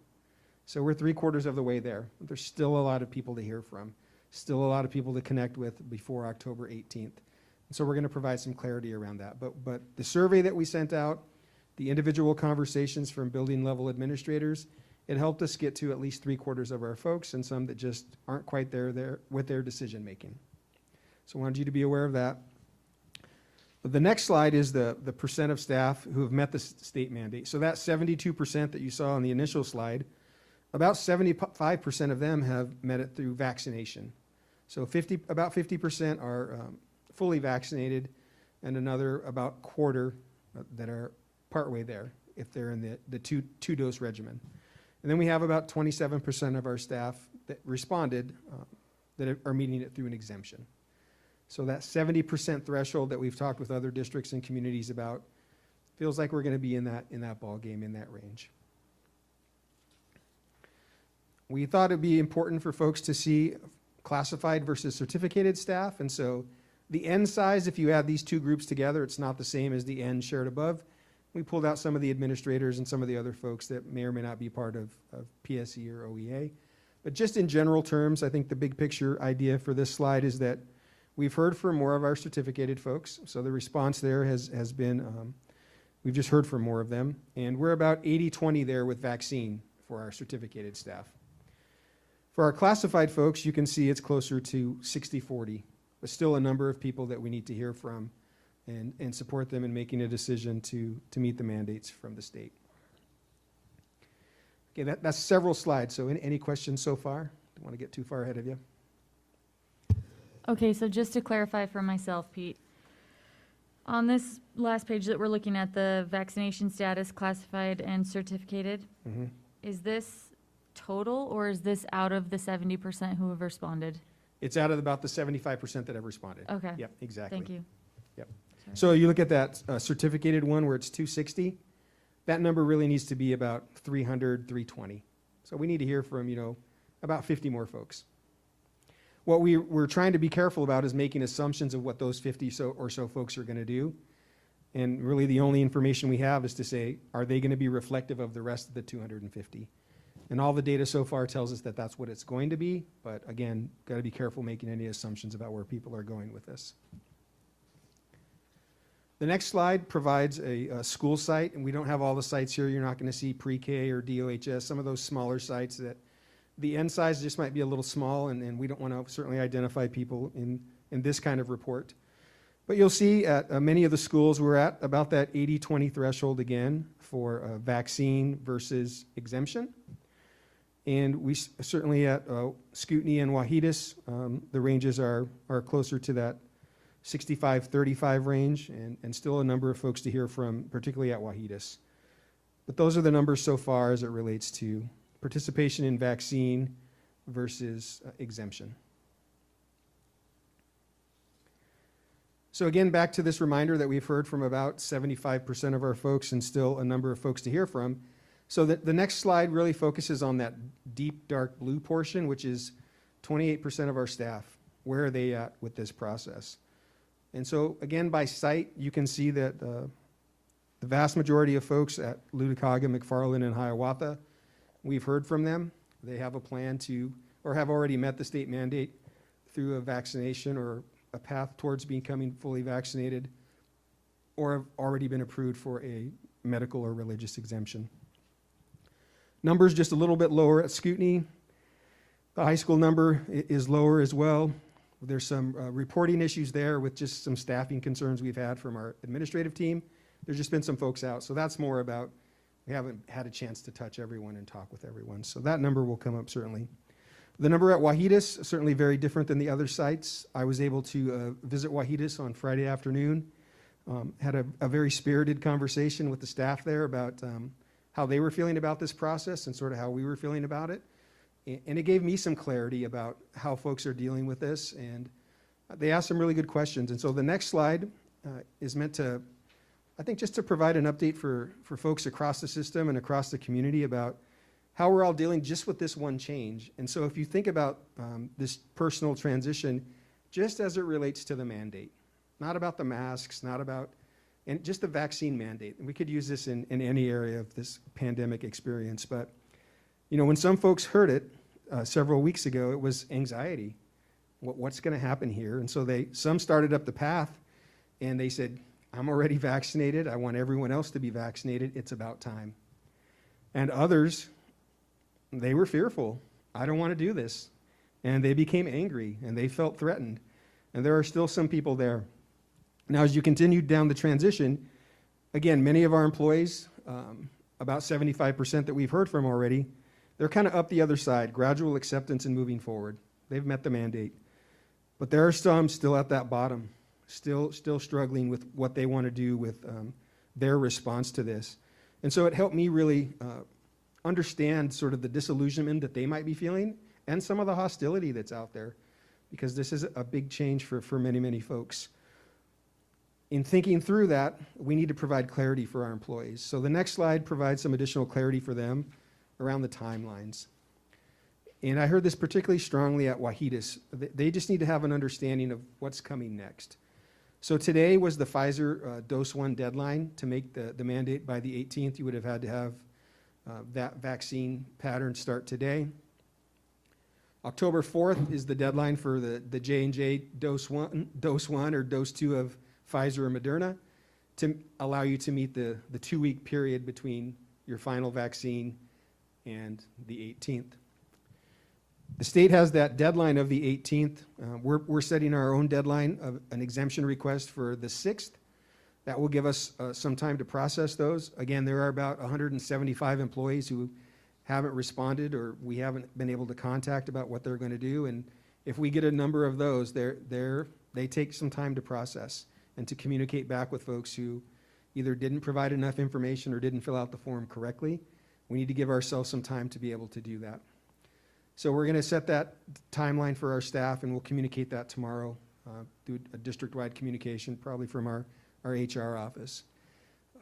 So we're 3/4 of the way there. There's still a lot of people to hear from, still a lot of people to connect with before October 18th. And so we're going to provide some clarity around that. But the survey that we sent out, the individual conversations from building level administrators, it helped us get to at least 3/4 of our folks, and some that just aren't quite there with their decision making. So I wanted you to be aware of that. The next slide is the percent of staff who have met the state mandate. So that 72% that you saw on the initial slide, about 75% of them have met it through vaccination. So about 50% are fully vaccinated, and another about quarter that are partway there if they're in the two-dose regimen. And then we have about 27% of our staff that responded that are meeting it through an exemption. So that 70% threshold that we've talked with other districts and communities about feels like we're going to be in that ball game, in that range. We thought it'd be important for folks to see classified versus certificated staff, and so the N size, if you add these two groups together, it's not the same as the N shared above. We pulled out some of the administrators and some of the other folks that may or may not be part of PSE or OEA. But just in general terms, I think the big picture idea for this slide is that we've heard from more of our certificated folks. So the response there has been, we've just heard from more of them. And we're about 80-20 there with vaccine for our certificated staff. For our classified folks, you can see it's closer to 60-40, but still a number of people that we need to hear from and support them in making a decision to meet the mandates from the state. Okay, that's several slides. So any questions so far? Don't want to get too far ahead of you. Okay, so just to clarify for myself, Pete, on this last page that we're looking at, the vaccination status, classified and certificated, is this total, or is this out of the 70% who have responded? It's out of about the 75% that have responded. Okay. Yep, exactly. Thank you. Yep. Sorry. So you look at that certificated one where it's 260, that number really needs to be about 300, 320. So we need to hear from, about 50 more folks. What we're trying to be careful about is making assumptions of what those 50 or so folks are going to do. And really the only information we have is to say, are they going to be reflective of the rest of the 250? And all the data so far tells us that that's what it's going to be. But again, got to be careful making any assumptions about where people are going with this. The next slide provides a school site, and we don't have all the sites here. You're not going to see pre-K or DOHS, some of those smaller sites that the N size just might be a little small, and we don't want to certainly identify people in this kind of report. But you'll see at many of the schools we're at about that 80-20 threshold again for vaccine versus exemption. And we certainly at Scootney and Wahidas, the ranges are closer to that 65-35 range, and still a number of folks to hear from, particularly at Wahidas. But those are the numbers so far as it relates to participation in vaccine versus exemption. So again, back to this reminder that we've heard from about 75% of our folks and still a number of folks to hear from. So the next slide really focuses on that deep dark blue portion, which is 28% of our staff. Where are they at with this process? And so again, by site, you can see that the vast majority of folks at Lutacaga, McFarland, and Hiawatha, we've heard from them. They have a plan to, or have already met the state mandate through a vaccination or a path towards becoming fully vaccinated, or have already been approved for a medical or religious exemption. Numbers just a little bit lower at Scootney. The high school number is lower as well. There's some reporting issues there with just some staffing concerns we've had from our administrative team. There's just been some folks out. So that's more about, we haven't had a chance to touch everyone and talk with everyone. So that number will come up certainly. The number at Wahitas, certainly very different than the other sites. I was able to visit Wahitas on Friday afternoon. Had a very spirited conversation with the staff there about how they were feeling about this process and sort of how we were feeling about it. And it gave me some clarity about how folks are dealing with this, and they asked some really good questions. And so the next slide is meant to, I think, just to provide an update for folks across the system and across the community about how we're all dealing just with this one change. And so if you think about this personal transition, just as it relates to the mandate, not about the masks, not about, and just the vaccine mandate. And we could use this in any area of this pandemic experience. But, you know, when some folks heard it several weeks ago, it was anxiety. What's going to happen here? And so some started up the path and they said, I'm already vaccinated. I want everyone else to be vaccinated. It's about time. And others, they were fearful. I don't want to do this. And they became angry and they felt threatened. And there are still some people there. Now, as you continue down the transition, again, many of our employees, about 75% that we've heard from already, they're kind of up the other side, gradual acceptance and moving forward. They've met the mandate. But there are some still at that bottom, still struggling with what they want to do with their response to this. And so it helped me really understand sort of the disillusionment that they might be feeling and some of the hostility that's out there, because this is a big change for many, many folks. In thinking through that, we need to provide clarity for our employees. So the next slide provides some additional clarity for them around the timelines. And I heard this particularly strongly at Wahitas. They just need to have an understanding of what's coming next. So today was the Pfizer dose 1 deadline. To make the mandate by the 18th, you would have had to have that vaccine pattern start today. October 4th is the deadline for the J&J dose 1 or dose 2 of Pfizer or Moderna to allow you to meet the 2-week period between your final vaccine and the 18th. The state has that deadline of the 18th. We're setting our own deadline of an exemption request for the 6th. That will give us some time to process those. Again, there are about 175 employees who haven't responded or we haven't been able to contact about what they're going to do. And if we get a number of those, they take some time to process and to communicate back with folks who either didn't provide enough information or didn't fill out the form correctly. We need to give ourselves some time to be able to do that. So we're going to set that timeline for our staff, and we'll communicate that tomorrow through a district-wide communication, probably from our HR office.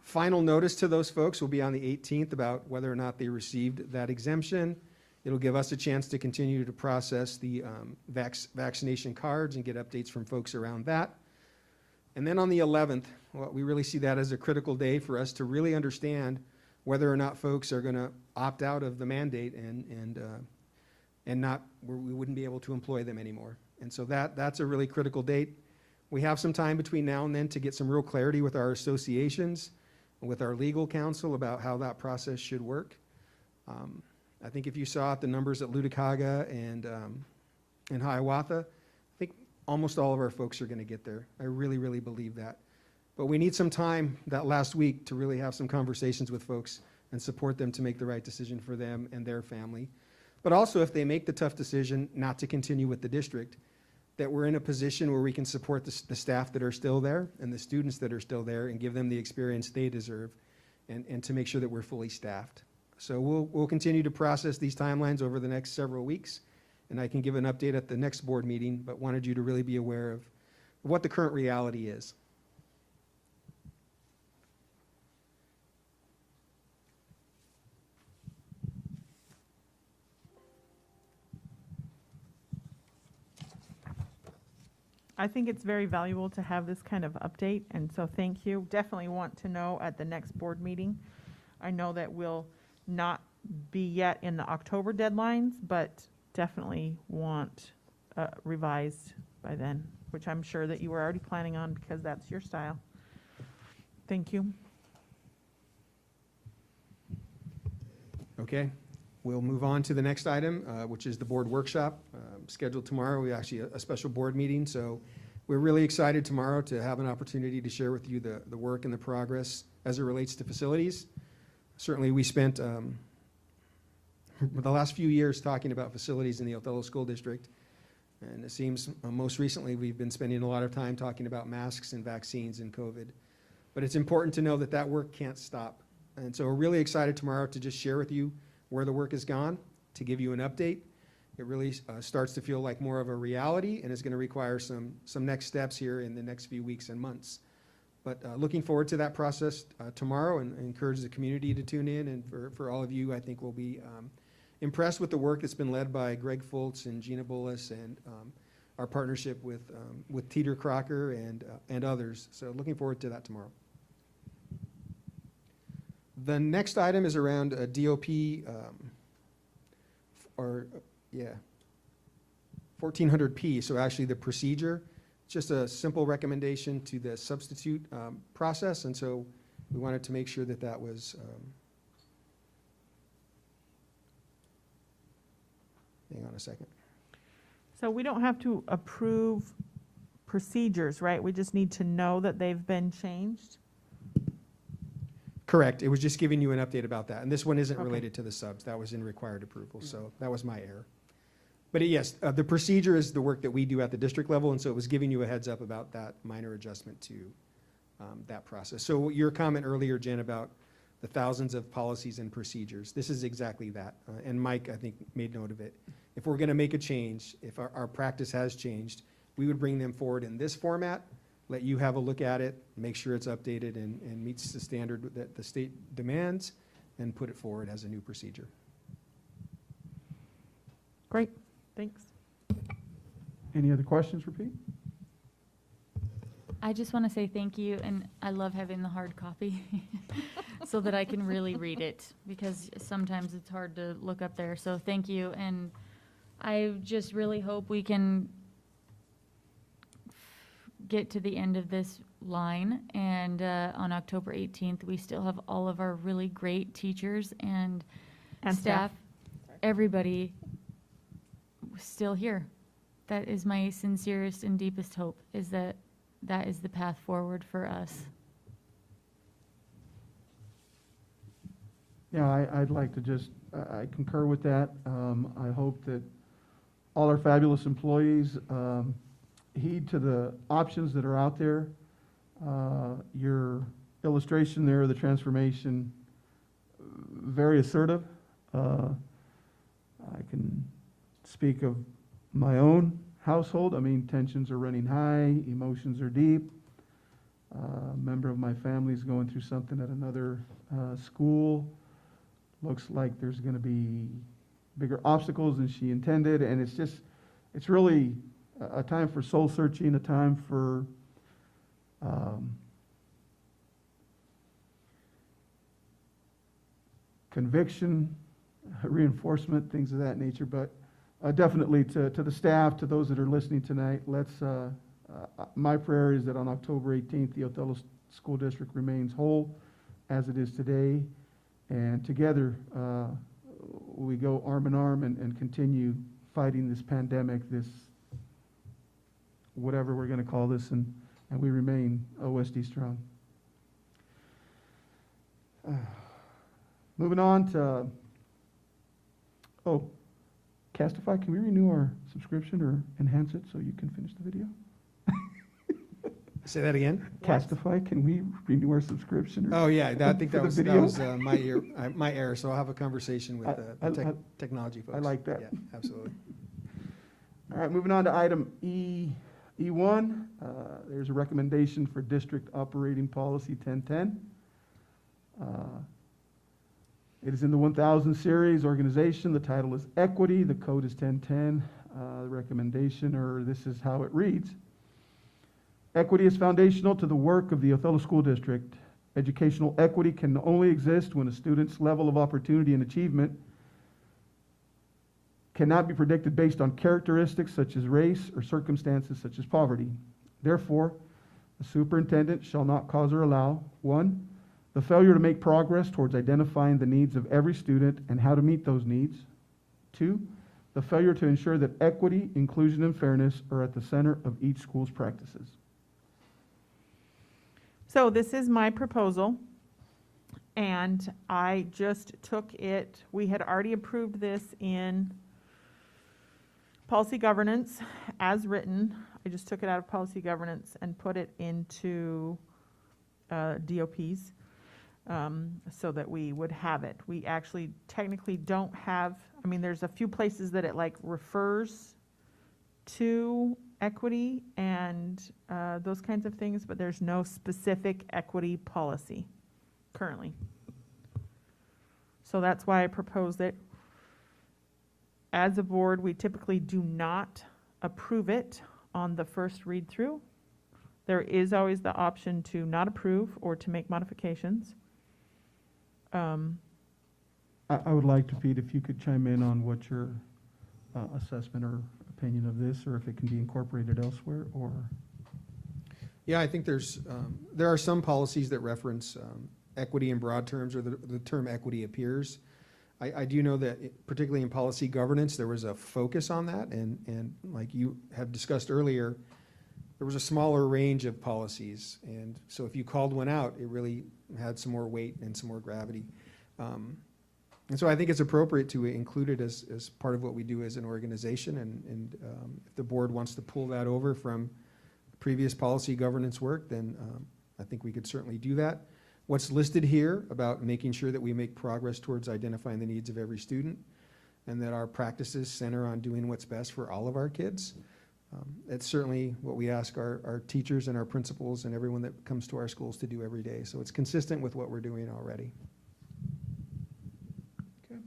Final notice to those folks will be on the 18th about whether or not they received that exemption. It'll give us a chance to continue to process the vaccination cards and get updates from folks around that. And then on the 11th, well, we really see that as a critical day for us to really understand whether or not folks are going to opt out of the mandate and not, we wouldn't be able to employ them anymore. And so that's a really critical date. We have some time between now and then to get some real clarity with our associations and with our legal counsel about how that process should work. I think if you saw the numbers at Lutakaga and Hiawatha, I think almost all of our folks are going to get there. I really, really believe that. But we need some time that last week to really have some conversations with folks and support them to make the right decision for them and their family. But also, if they make the tough decision not to continue with the district, that we're in a position where we can support the staff that are still there and the students that are still there and give them the experience they deserve and to make sure that we're fully staffed. So we'll continue to process these timelines over the next several weeks, and I can give an update at the next board meeting, but wanted you to really be aware of what the current reality is. I think it's very valuable to have this kind of update, and so thank you. Definitely want to know at the next board meeting. I know that we'll not be yet in the October deadlines, but definitely want revised by then, which I'm sure that you were already planning on because that's your style. Thank you. Okay, we'll move on to the next item, which is the board workshop scheduled tomorrow. We actually a special board meeting, so we're really excited tomorrow to have an opportunity to share with you the work and the progress as it relates to facilities. Certainly, we spent the last few years talking about facilities in the Othello School District. And it seems most recently we've been spending a lot of time talking about masks and vaccines and COVID. But it's important to know that that work can't stop. And so we're really excited tomorrow to just share with you where the work has gone, to give you an update. It really starts to feel like more of a reality and is going to require some next steps here in the next few weeks and months. But looking forward to that process tomorrow, and encourage the community to tune in. And for all of you, I think we'll be impressed with the work that's been led by Greg Foltz and Gina Bullis, and our partnership with Teeter Crocker and others. So looking forward to that tomorrow. The next item is around DOP 1400P, so actually the procedure. Just a simple recommendation to the substitute process, and so we wanted to make sure that that was hang on a second. So we don't have to approve procedures, right? We just need to know that they've been changed? Correct. It was just giving you an update about that. And this one isn't Okay. related to the subs. That was in required approval, so that was my error. But yes, the procedure is the work that we do at the district level, and so it was giving you a heads up about that minor adjustment to that process. So your comment earlier, Jen, about the thousands of policies and procedures, this is exactly that. And Mike, I think, made note of it. If we're going to make a change, if our practice has changed, we would bring them forward in this format, let you have a look at it, make sure it's updated and meets the standard that the state demands, and put it forward as a new procedure. Great, thanks. Any other questions for Pete? I just want to say thank you, and I love having the hard copy so that I can really read it, because sometimes it's hard to look up there. So thank you, and I just really hope we can get to the end of this line, and on October 18th, we still have all of our really great teachers and staff, everybody still here. That is my sincerest and deepest hope, is that that is the path forward for us. Yeah, I'd like to just, I concur with that. I hope that all our fabulous employees heed to the options that are out there. Your illustration there of the transformation, very assertive. I can speak of my own household. I mean, tensions are running high, emotions are deep. A member of my family is going through something at another school. Looks like there's going to be bigger obstacles than she intended, and it's really a time for soul searching, a time for conviction, reinforcement, things of that nature. But definitely to the staff, to those that are listening tonight, my prayer is that on October 18th, the Othello School District remains whole as it is today, and together we go arm in arm and continue fighting this pandemic, this whatever we're going to call this, and we remain OSD strong. Moving on to, Castify, can we renew our subscription or enhance it so you can finish the video? Say that again? Castify, can we renew our subscription? Oh, yeah, I think for that the was video? my error, so I'll have a conversation with the technology folks. I like that. Yeah, absolutely. All right, moving on to item E1. There's a recommendation for District Operating Policy 1010. It is in the 1000 series organization. The title is Equity. The code is 1010. The recommendation, or this is how it reads. Equity is foundational to the work of the Othello School District. Educational equity can only exist when a student's level of opportunity and achievement cannot be predicted based on characteristics such as race or circumstances such as poverty. Therefore, the superintendent shall not cause or allow, 1, the failure to make progress towards identifying the needs of every student and how to meet those needs. 2, the failure to ensure that equity, inclusion, and fairness are at the center of each school's practices. So this is my proposal, And I just took it, we had already approved this in policy governance as written. I just took it out of policy governance and put it into DOPs so that we would have it. We actually technically don't have, I mean, there's a few places that it like refers to equity and those kinds of things, but there's no specific equity policy currently. So that's why I proposed it. As a board, we typically do not approve it on the first read through. There is always the option to not approve or to make modifications. I would like to, Pete, if you could chime in on what your assessment or opinion of this, or if it can be incorporated elsewhere, or, Yeah, I think there are some policies that reference equity in broad terms, or the term equity appears. I do know that, particularly in policy governance, there was a focus on that, and like you have discussed earlier, there was a smaller range of policies, and so if you called one out, it really had some more weight and some more gravity. And so I think it's appropriate to include it as part of what we do as an organization, and if the board wants to pull that over from previous policy governance work, then I think we could certainly do that. What's listed here about making sure that we make progress towards identifying the needs of every student, and that our practices center on doing what's best for all of our kids. It's certainly what we ask our teachers and our principals and everyone that comes to our schools to do every day. So it's consistent with what we're doing already. okay.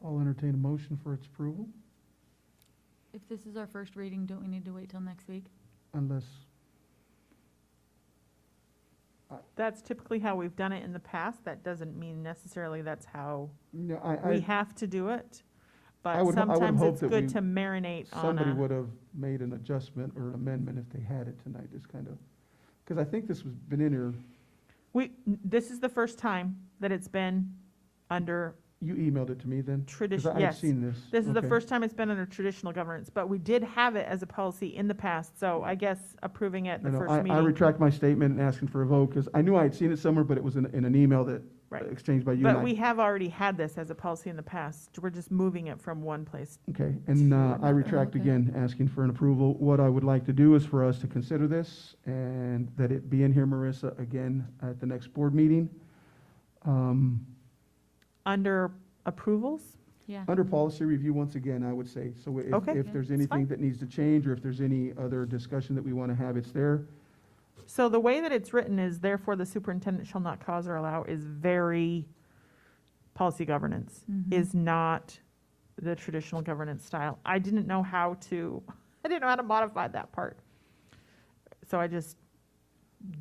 I'll entertain a motion for its approval, If this is our first reading, don't we need to wait till next week? unless, That's typically how we've done it in the past. That doesn't mean necessarily that's how you know, we I, have to do it. I But would sometimes hope it's that good we- to marinate on somebody a, would have made an adjustment or an amendment if they had it tonight, just kind of, because I think this was been in here, this is the first time that it's been under you emailed it to me then? Because tradition, I've yes. seen this. This is the Okay. first time it's been under traditional governance, but we did have it as a policy in the past, so I guess approving it the No, first I meeting. retract my statement and asking for a vote, because I knew I had seen it somewhere, but it was in an email that Right. exchanged by you and But I. we have already had this as a policy in the past. We're just moving it from one place. Okay, and I retract Okay. again, asking for an approval. What I would like to do is for us to consider this, and that it be in here, Marissa, again, at the next board meeting. Under approvals? Yeah. Under policy review, once again, I would say, so Okay. if there's Yeah, it's fine. anything that needs to change, or if there's any other discussion that we want to have, it's there. So the way that it's written is therefore the superintendent shall not cause or allow is very policy governance, Mhm. is not the traditional governance style. I didn't know how to modify that part. So I just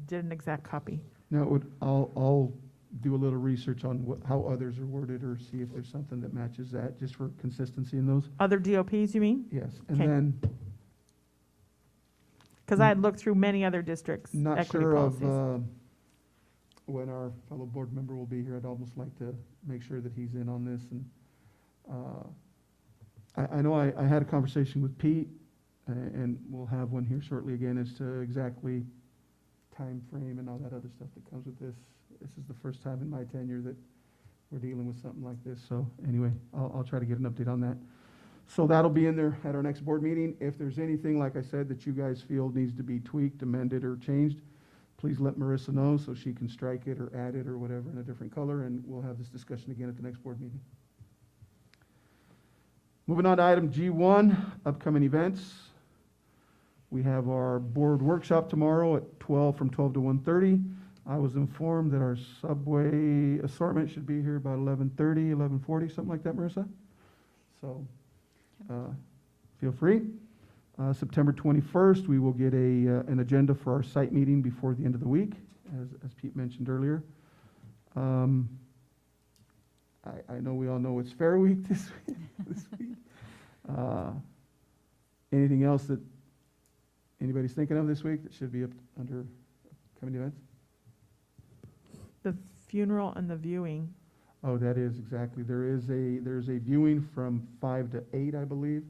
did an exact copy. Now, I'll do a little research on how others are worded, or see if there's something that matches that, just for consistency in those. Other DOPs, you mean? Yes, and Okay. then, Because I had looked through many other districts' not equity sure of policies. when our fellow board member will be here. I'd almost like to make sure that he's in on this. And I know I had a conversation with Pete, and we'll have one here shortly again, as to exactly time frame and all that other stuff that comes with this. This is the first time in my tenure that we're dealing with something like this. So anyway, I'll try to get an update on that. So that'll be in there at our next board meeting. If there's anything, like I said, that you guys feel needs to be tweaked, amended, or changed, please let Marissa know so she can strike it or add it or whatever in a different color, and we'll have this discussion again at the next board meeting. Moving on to item G1, upcoming events. We have our board workshop tomorrow at 12, from 12 to 1:30. I was informed that our Subway assortment should be here about 11:30, 11:40, something like that, Marissa? So, feel free. September 21st, we will get an agenda for our site meeting before the end of the week, as Pete mentioned earlier. I know we all know it's Fair Week this week. Anything else that anybody's thinking of this week that should be up under upcoming events? The funeral and the viewing. Oh, that is exactly. There's a viewing from 5 to 8, I believe,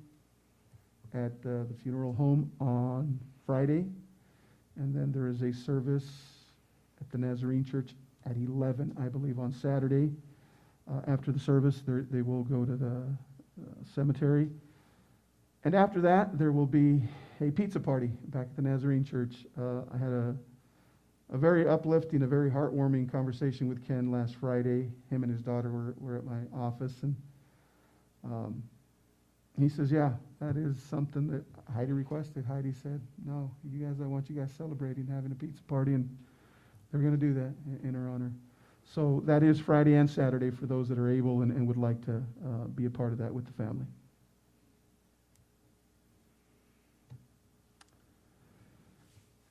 at the funeral home on Friday. And then there is a service at the Nazarene Church at 11, I believe, on Saturday. After the service, they will go to the cemetery. And after that, there will be a pizza party back at the Nazarene Church. I had a very uplifting, a very heartwarming conversation with Ken last Friday. Him and his daughter were at my office, and he says, yeah, that is something that Heidi requested. Heidi said, no, I want you guys celebrating, having a pizza party, and they're going to do that in her honor. So that is Friday and Saturday for those that are able and would like to be a part of that with the family.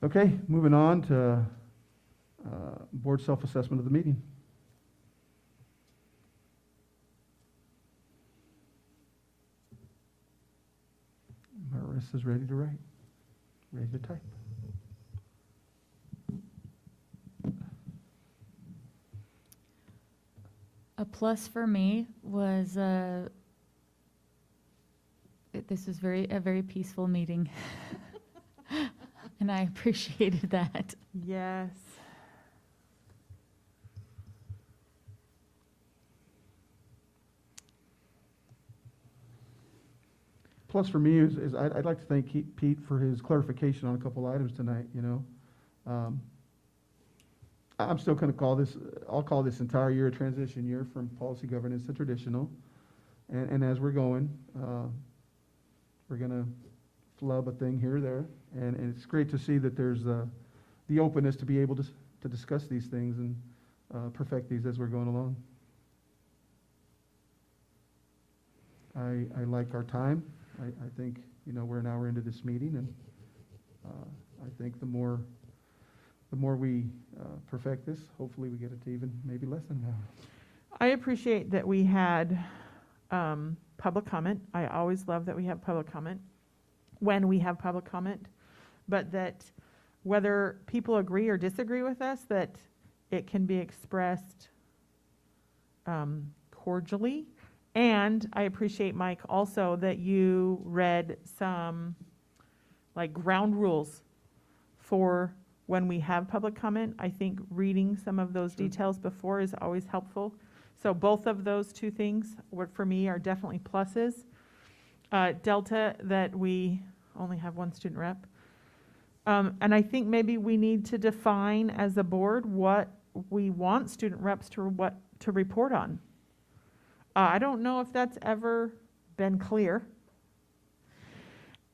Okay, moving on to board self-assessment of the meeting. Marissa's ready to write, ready to type. A plus for me was, this was a very peaceful meeting. And I appreciated that. Yes. Plus for me is I'd like to thank Pete for his clarification on a couple items tonight, you know. I'm still going to I'll call this entire year a transition year from policy governance to traditional. And as we're going, we're going to flub a thing here or there. And it's great to see that there's the openness to be able to discuss these things and perfect these as we're going along. I like our time. I think, you know, we're an hour into this meeting, and I think the more we perfect this, hopefully we get it to even maybe less than an hour. I appreciate that we had public comment. I always love that we have public comment when we have public comment, but that whether people agree or disagree with us, that it can be expressed cordially. And I appreciate, Mike, also that you read some like ground rules for when we have public comment. I think reading some of those details before is always helpful. So both of those two things for me are definitely pluses. Delta, that we only have one student rep. And I think maybe we need to define as a board what we want student reps to report on. I don't know if that's ever been clear.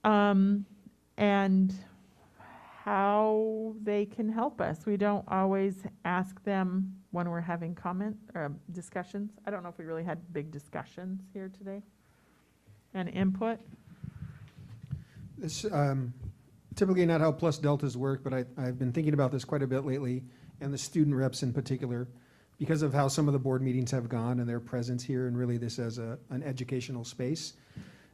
And how they can help us. We don't always ask them when we're having comment or discussions. I don't know if we really had big discussions here today and input. This typically not how plus deltas work, but I've been thinking about this quite a bit lately, and the student reps in particular, because of how some of the board meetings have gone and their presence here, and really this as an educational space.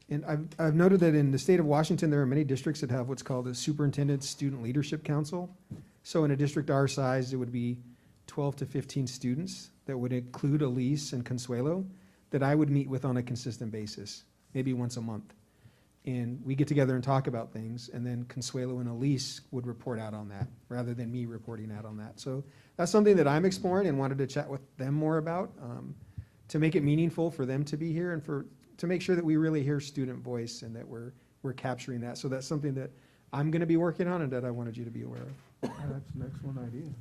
And I've noted that in the state of Washington, there are many districts that have what's called a Superintendent Student Leadership Council. So in a district our size, it would be 12 to 15 students that would include Elise and Consuelo that I would meet with on a consistent basis, maybe once a month. And we get together and talk about things, and then Consuelo and Elise would report out on that rather than me reporting out on that. So that's something that I'm exploring and wanted to chat with them more about to make it meaningful for them to be here and to make sure that we really hear student voice and that we're capturing that. So that's something that I'm going to be working on and that I wanted you to be aware of. That's an excellent idea.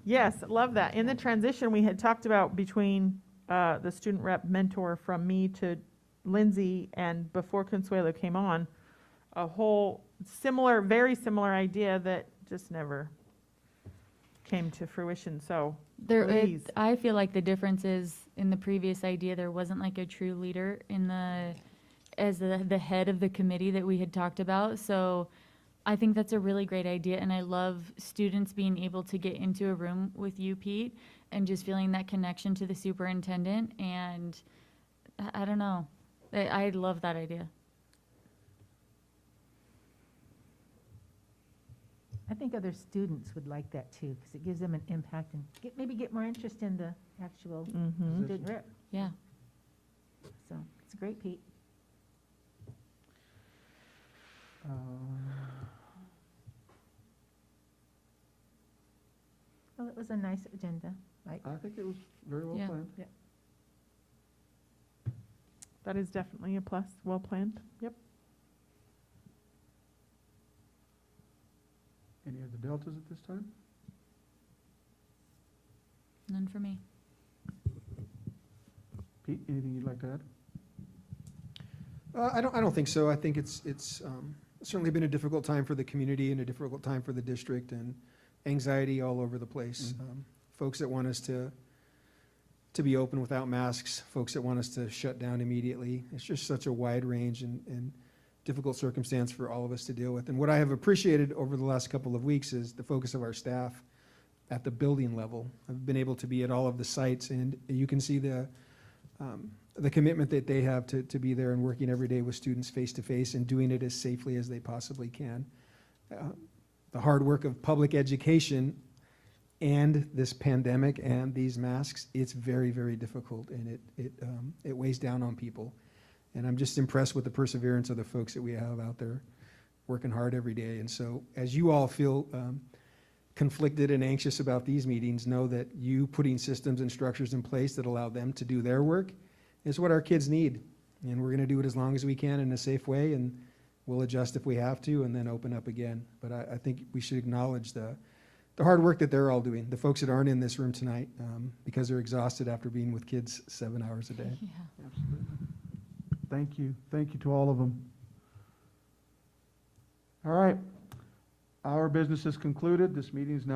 Yes, love that. In the transition, we had talked about between the student rep mentor from me to Lindsay, and before Consuelo came on, a whole similar, very similar idea that just never came to fruition. So please. I feel like the difference is in the previous idea, there wasn't like a true leader as the head of the committee that we had talked about. So I think that's a really great idea, and I love students being able to get into a room with you, Pete, and just feeling that connection to the superintendent. And I don't know, I love that idea. I think other students would like that too, because it gives them an impact and maybe get more interest in the actual student rep. Yeah. So it's great, Pete. Well, it was a nice agenda, right? I think it was very well Yeah. planned. That is definitely a plus, well planned, yep. Any of the deltas at this time? None for me. Pete, anything you'd like to add? I don't think so. I think it's certainly been a difficult time for the community and a difficult time for the district, and anxiety all over the place. Folks that want us to be open without masks, folks that want us to shut down immediately. It's just such a wide range and difficult circumstance for all of us to deal with. And what I have appreciated over the last couple of weeks is the focus of our staff at the building level. I've been able to be at all of the sites, and you can see the commitment that they have to be there and working every day with students face to face and doing it as safely as they possibly can. The hard work of public education and this pandemic and these masks, it's very, very difficult, and it weighs down on people. And I'm just impressed with the perseverance of the folks that we have out there working hard every day. And so as you all feel conflicted and anxious about these meetings, know that you putting systems and structures in place that allow them to do their work is what our kids need. And we're gonna do it as long as we can in a safe way, and we'll adjust if we have to and then open up again. But I think we should acknowledge the hard work that they're all doing, the folks that aren't in this room tonight because they're exhausted after being with kids 7 hours a day. Yeah. Absolutely. Thank you. Thank you to all of them. All right. Our business is concluded. This meeting is now